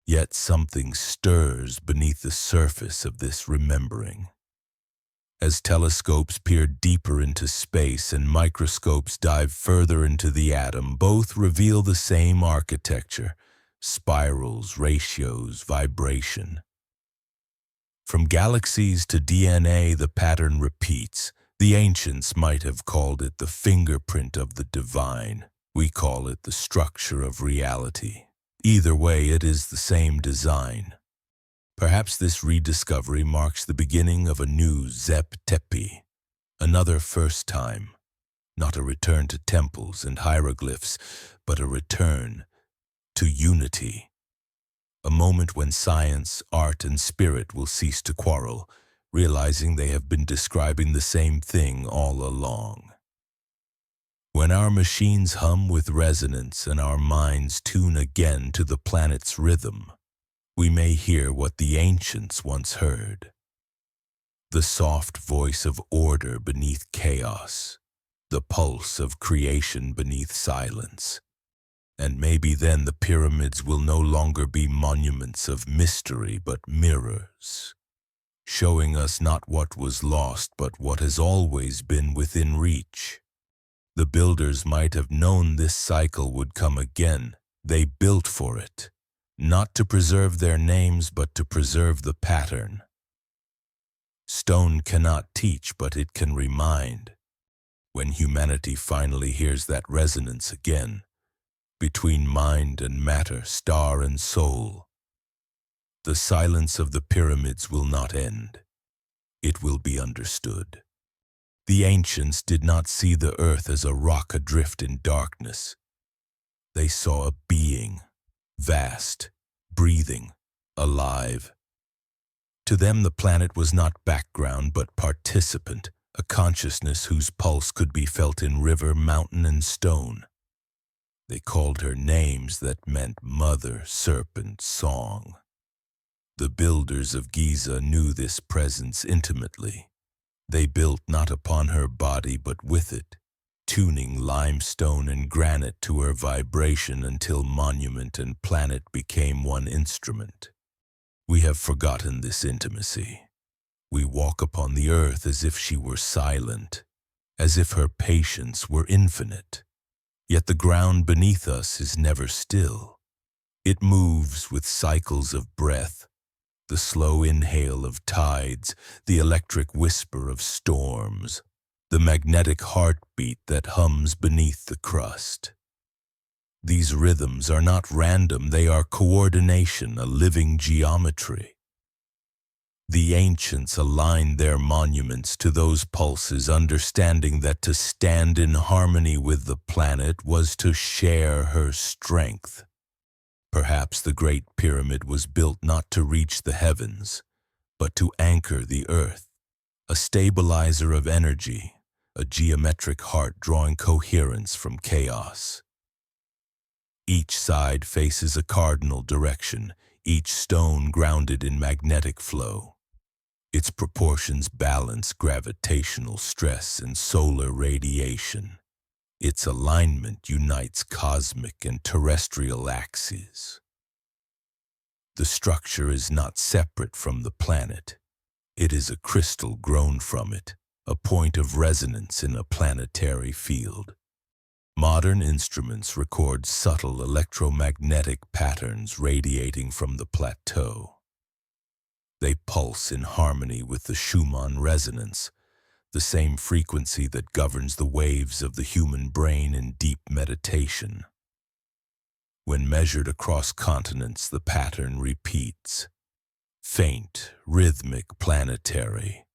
Yet something stirs beneath the surface of this remembering. As telescopes peer deeper into space and microscopes dive further into the atom, both reveal the same architecture: spirals, ratios, vibration. From galaxies to DNA, the pattern repeats. The ancients might have called it the fingerprint of the divine. We call it the structure of reality. Either way, it is the same design. Perhaps this rediscovery marks the beginning of a new Zep Tepi, another first time, not a return to temples and hieroglyphs, but a return to unity. A moment when science, art, and spirit will cease to quarrel, realizing they have been describing the same thing all along. When our machines hum with resonance and our minds tune again to the planet's rhythm, we may hear what the ancients once heard: the soft voice of order beneath chaos, the pulse of creation beneath silence. And maybe then the pyramids will no longer be monuments of mystery but mirrors, showing us not what was lost but what has always been within reach. The builders might have known this cycle would come again. They built for it, not to preserve their names but to preserve the pattern. Stone cannot teach, but it can remind. When humanity finally hears that resonance again, between mind and matter, star and soul, the silence of the pyramids will not end. It will be understood. The ancients did not see the earth as a rock adrift in darkness. They saw a being, vast, breathing, alive. To them the planet was not background but participant, a consciousness whose pulse could be felt in river, mountain, and stone. They called her names that meant mother, serpent, song. The builders of Giza knew this presence intimately. They built not upon her body but with it, tuning limestone and granite to her vibration until monument and planet became one instrument. We have forgotten this intimacy. We walk upon the earth as if she were silent, as if her patience were infinite. Yet the ground beneath us is never still. It moves with cycles of breath, the slow inhale of tides, the electric whisper of storms, the magnetic heartbeat that hums beneath the crust. These rhythms are not random, they are coordination, a living geometry. The ancients aligned their monuments to those pulses, understanding that to stand in harmony with the planet was to share her strength. Perhaps the Great Pyramid was built not to reach the heavens, but to anchor the earth, a stabilizer of energy, a geometric heart drawing coherence from chaos. Each side faces a cardinal direction, each stone grounded in magnetic flow. Its proportions balance gravitational stress and solar radiation. Its alignment unites cosmic and terrestrial axes. The structure is not separate from the planet. It is a crystal grown from it, a point of resonance in a planetary field. Modern instruments record subtle electromagnetic patterns radiating from the plateau. They pulse in harmony with the Schumann resonance, the same frequency that governs the waves of the human brain in deep meditation. When measured across continents, the pattern repeats. Faint, rhythmic, planetary.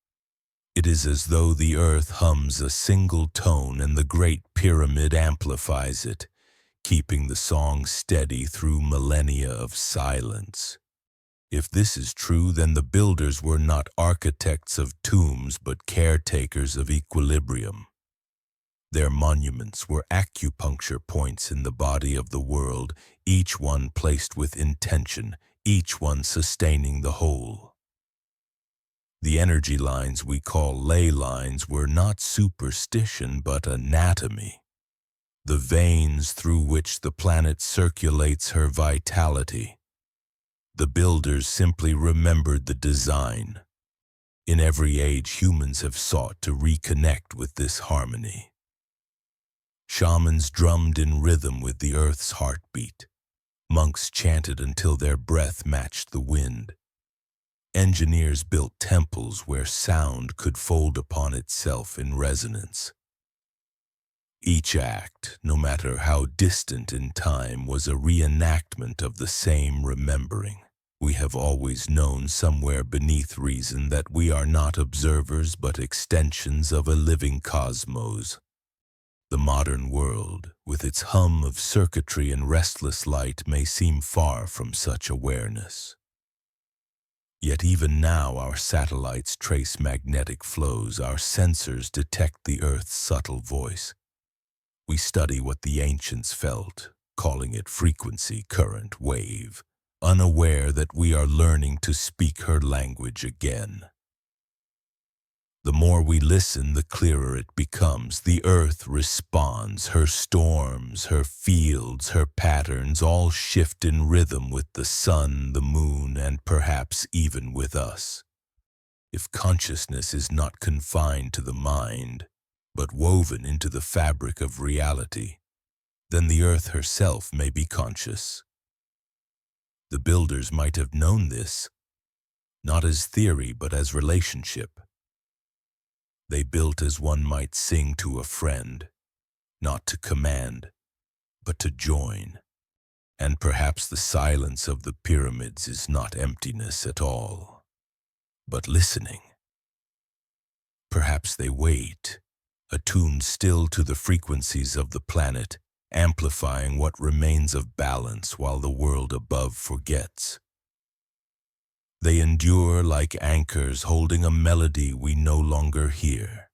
It is as though the earth hums a single tone and the Great Pyramid amplifies it, keeping the song steady through millennia of silence. If this is true, then the builders were not architects of tombs but caretakers of equilibrium. Their monuments were acupuncture points in the body of the world, each one placed with intention, each one sustaining the whole. The energy lines we call ley lines were not superstition but anatomy. The veins through which the planet circulates her vitality. The builders simply remembered the design. In every age, humans have sought to reconnect with this harmony. Shamans drummed in rhythm with the earth's heartbeat. Monks chanted until their breath matched the wind. Engineers built temples where sound could fold upon itself in resonance. Each act, no matter how distant in time, was a reenactment of the same remembering. We have always known somewhere beneath reason that we are not observers but extensions of a living cosmos. The modern world, with its hum of circuitry and restless light, may seem far from such awareness. Yet even now our satellites trace magnetic flows, our sensors detect the Earth's subtle voice. We study what the ancients felt, calling it frequency, current, wave, unaware that we are learning to speak her language again. The more we listen, the clearer it becomes. The earth responds, her storms, her fields, her patterns all shift in rhythm with the sun, the moon, and perhaps even with us. If consciousness is not confined to the mind, but woven into the fabric of reality, then the earth herself may be conscious. The builders might have known this, not as theory but as relationship. They built as one might sing to a friend, not to command, but to join. And perhaps the silence of the pyramids is not emptiness at all, but listening. Perhaps they wait, attuned still to the frequencies of the planet, amplifying what remains of balance while the world above forgets. They endure like anchors holding a melody we no longer hear.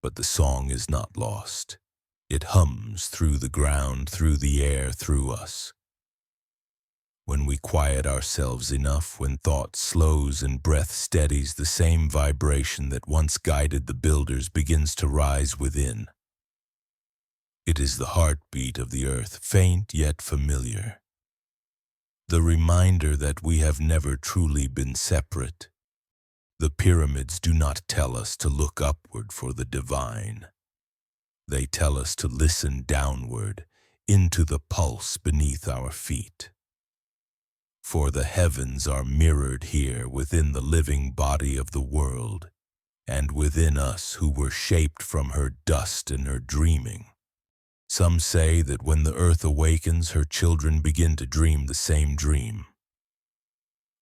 but the song is not lost. It hums through the ground, through the air, through us. When we quiet ourselves enough, when thought slows and breath steadies, the same vibration that once guided the builders begins to rise within. It is the heartbeat of the earth, faint yet familiar. The reminder that we have never truly been separate. The pyramids do not tell us to look upward for the divine. They tell us to listen downward, into the pulse beneath our feet. For the heavens are mirrored here within the living body of the world, and within us who were shaped from her dust and her dreaming. Some say that when the earth awakens, her children begin to dream the same dream.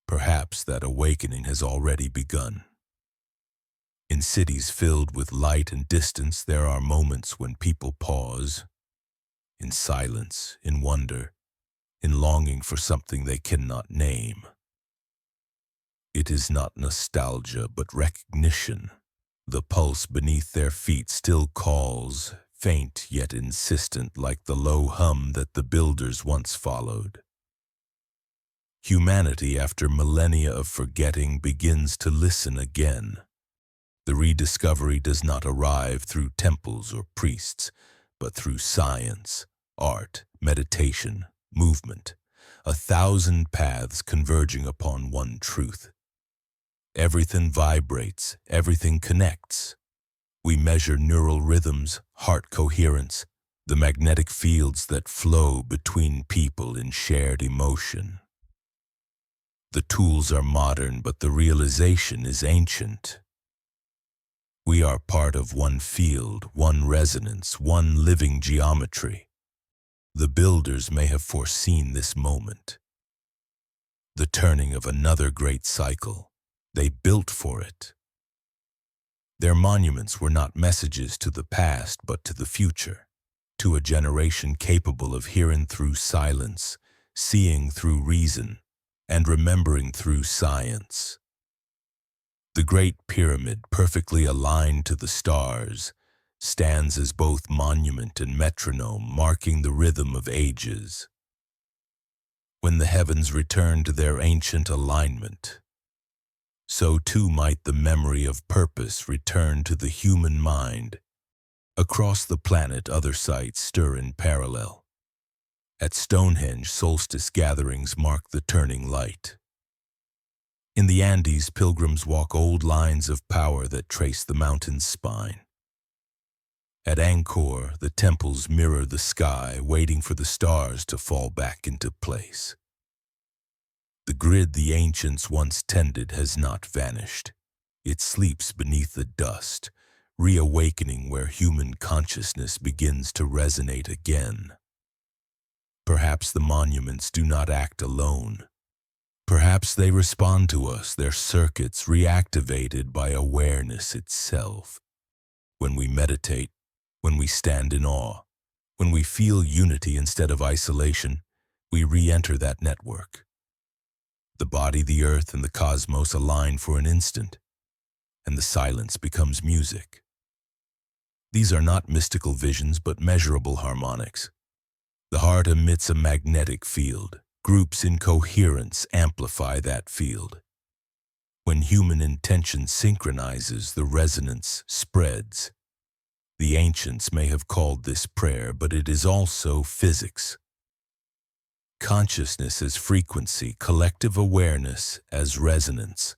Perhaps that awakening has already begun. In cities filled with light and distance, there are moments when people pause, in silence, in wonder, in longing for something they cannot name. It is not nostalgia, but recognition. The pulse beneath their feet still calls, faint yet insistent, like the low hum that the builders once followed. Humanity, after millennia of forgetting, begins to listen again. The rediscovery does not arrive through temples or priests, but through science, art, meditation, movement, 1,000 paths converging upon one truth. Everything vibrates, everything connects. We measure neural rhythms, heart coherence, the magnetic fields that flow between people in shared emotion. The tools are modern, but the realization is ancient. We are part of one field, one resonance, one living geometry. The builders may have foreseen this moment. The turning of another great cycle. They built for it. Their monuments were not messages to the past, but to the future, to a generation capable of hearing through silence, seeing through reason, and remembering through science. The Great Pyramid, perfectly aligned to the stars, stands as both monument and metronome, marking the rhythm of ages. When the heavens return to their ancient alignment, so too might the memory of purpose return to the human mind. Across the planet, other sites stir in parallel. At Stonehenge, solstice gatherings mark the turning light. In the Andes, pilgrims walk old lines of power that trace the mountain's spine. At Angkor, the temples mirror the sky, waiting for the stars to fall back into place. The grid the ancients once tended has not vanished. It sleeps beneath the dust, reawakening where human consciousness begins to resonate again. Perhaps the monuments do not act alone. Perhaps they respond to us, their circuits reactivated by awareness itself. When we meditate, when we stand in awe, when we feel unity instead of isolation, we re-enter that network. The body, the earth, and the cosmos align for an instant, and the silence becomes music. These are not mystical visions, but measurable harmonics. The heart emits a magnetic field. Groups in coherence amplify that field. When human intention synchronizes, the resonance spreads. The ancients may have called this prayer, but it is also physics. Consciousness as frequency, collective awareness as resonance.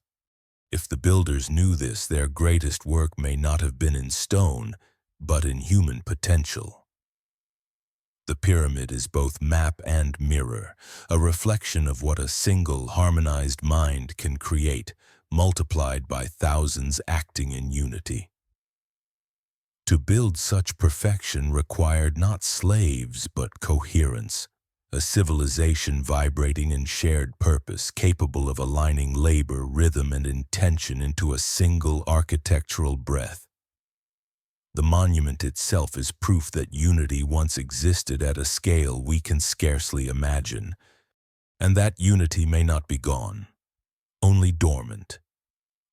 If the builders knew this, their greatest work may not have been in stone, but in human potential. The pyramid is both map and mirror, a reflection of what a single harmonized mind can create, multiplied by thousands acting in unity. To build such perfection required not slaves, but coherence, a civilization vibrating in shared purpose, capable of aligning labor, rhythm, and intention into a single architectural breath. The monument itself is proof that unity once existed at a scale we can scarcely imagine, and that unity may not be gone, only dormant.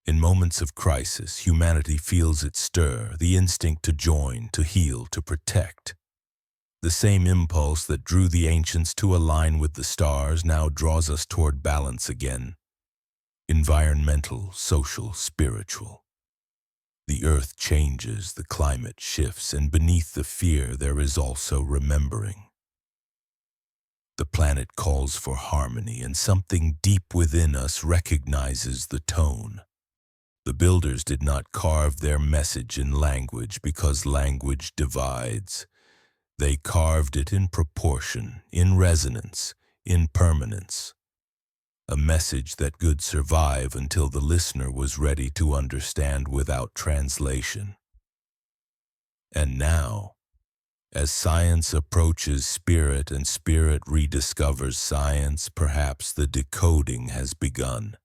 In moments of crisis, humanity feels it stir, the instinct to join, to heal, to protect. The same impulse that drew the ancients to align with the stars now draws us toward balance again. Environmental, social, spiritual. The earth changes, the climate shifts, and beneath the fear there is also remembering. The planet calls for harmony, and something deep within us recognizes the tone. The builders did not carve their message in language because language divides. They carved it in proportion, in resonance, in permanence. A message that could survive until the listener was ready to understand without translation. And now, as science approaches spirit and spirit rediscovers science, perhaps the decoding has begun.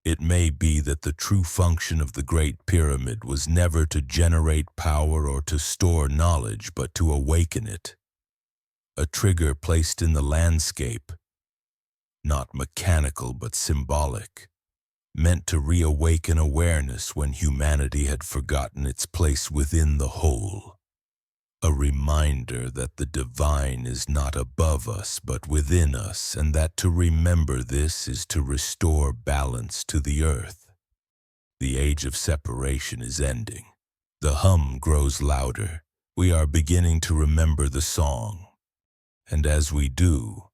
It may be that the true function of the Great Pyramid was never to generate power or to store knowledge, but to awaken it. A trigger placed in the landscape, not mechanical but symbolic, meant to reawaken awareness when humanity had forgotten its place within the whole. A reminder that the divine is not above us but within us, and that to remember this is to restore balance to the earth. The age of separation is ending. The hum grows louder. We are beginning to remember the song. And as we do,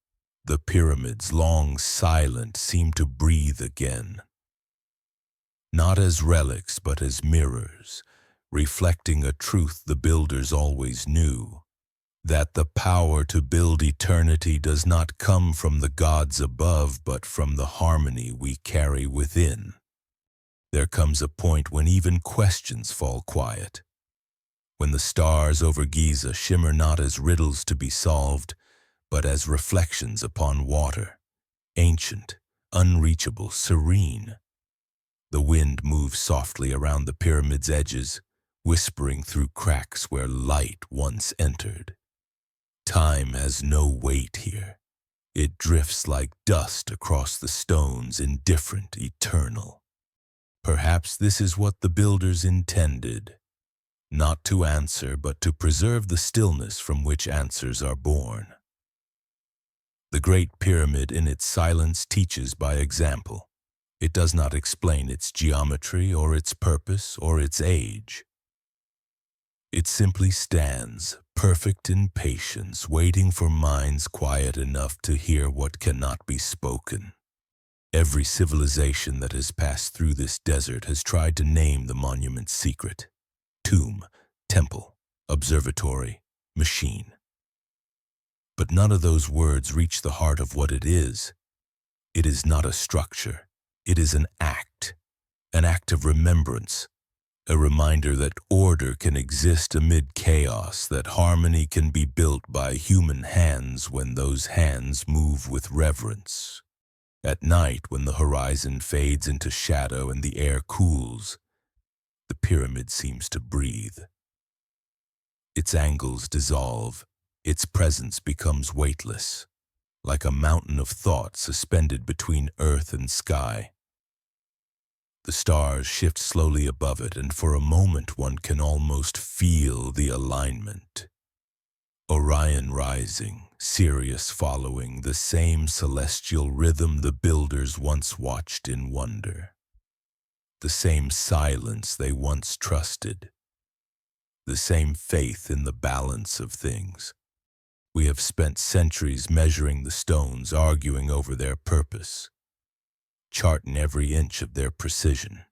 the pyramids, long silent, seem to breathe again. Not as relics but as mirrors, reflecting a truth the builders always knew, that the power to build eternity does not come from the gods above, but from the harmony we carry within. There comes a point when even questions fall quiet, when the stars over Giza shimmer not as riddles to be solved, but as reflections upon water, ancient, unreachable, serene. The wind moves softly around the pyramid's edges, whispering through cracks where light once entered. Time has no weight here. It drifts like dust across the stones, indifferent, eternal. Perhaps this is what the builders intended, not to answer, but to preserve the stillness from which answers are born. The Great Pyramid in its silence teaches by example. It does not explain its geometry or its purpose or its age. It simply stands, perfect in patience, waiting for minds quiet enough to hear what cannot be spoken. Every civilization that has passed through this desert has tried to name the monument's secret. Tomb, temple, observatory, machine. But none of those words reach the heart of what it is. It is not a structure. It is an act of remembrance. A reminder that order can exist amid chaos, that harmony can be built by human hands when those hands move with reverence. At night, when the horizon fades into shadow and the air cools, the pyramid seems to breathe. Its angles dissolve, its presence becomes weightless, like a mountain of thought suspended between earth and sky. The stars shift slowly above it, and for a moment one can almost feel the alignment. Orion rising, Sirius following, the same celestial rhythm the builders once watched in wonder. The same silence they once trusted. The same faith in the balance of things. We have spent centuries measuring the stones, arguing over their purpose, charting every inch of their precision.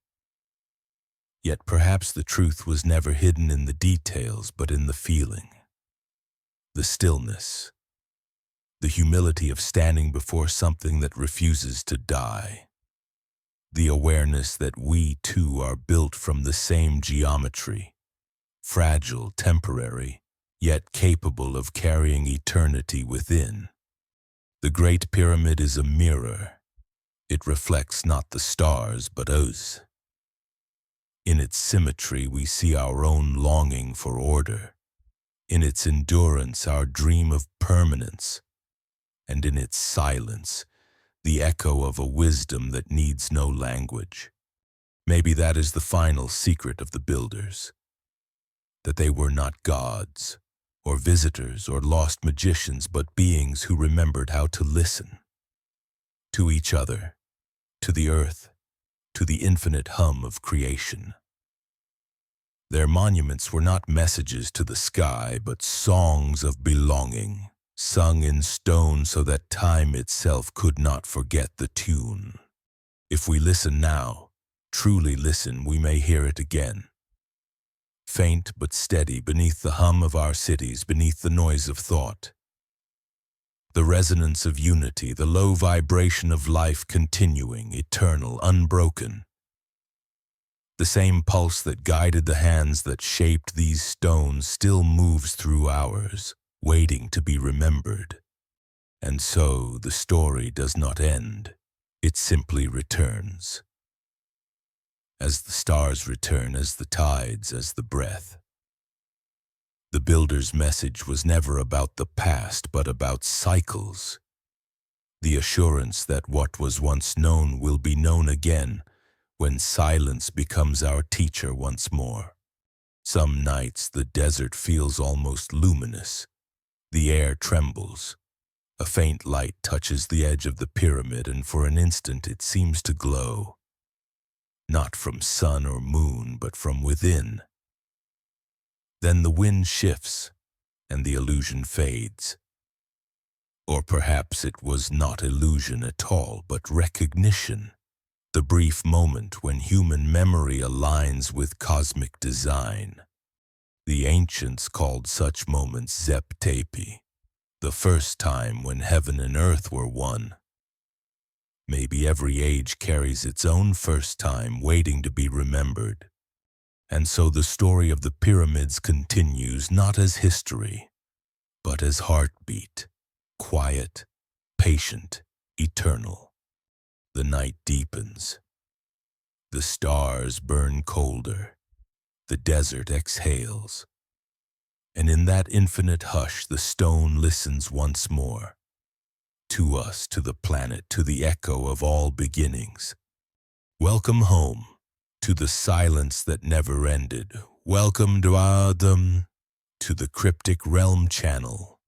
Yet perhaps the truth was never hidden in the details, but in the feeling. The stillness. The humility of standing before something that refuses to die. The awareness that we too are built from the same geometry, fragile, temporary, yet capable of carrying eternity within. The Great Pyramid is a mirror. It reflects not the stars, but us. In its symmetry, we see our own longing for order. In its endurance, our dream of permanence. And in its silence, the echo of a wisdom that needs no language. Maybe that is the final secret of the builders, that they were not gods, or visitors, or lost magicians, but beings who remembered how to listen to each other, to the earth, to the infinite hum of creation. Their monuments were not messages to the sky, but songs of belonging, sung in stone so that time itself could not forget the tune. If we listen now, truly listen, we may hear it again. Faint but steady beneath the hum of our cities, beneath the noise of thought. The resonance of unity, the low vibration of life continuing, eternal, unbroken. The same pulse that guided the hands that shaped these stones still moves through ours, waiting to be remembered. And so the story does not end, it simply returns. As the stars return, as the tides, as the breath. The builder's message was never about the past, but about cycles. The assurance that what was once known will be known again, when silence becomes our teacher once more. Some nights the desert feels almost luminous. The air trembles. A faint light touches the edge of the pyramid, and for an instant it seems to glow. Not from sun or moon, but from within. Then the wind shifts, and the illusion fades. Or perhaps it was not illusion at all, but recognition. The brief moment when human memory aligns with cosmic design. The ancients called such moments zeptepi, the first time when heaven and earth were one. Maybe every age carries its own first time waiting to be remembered. And so the story of the pyramids continues not as history, but as heartbeat, quiet, patient, eternal. The night deepens. The stars burn colder. The desert exhales. And in that infinite hush, the stone listens once more. To us, to the planet, to the echo of all beginnings. Welcome home, to the silence that never ended. Welcome, Dwadam, to the Cryptic Realm channel.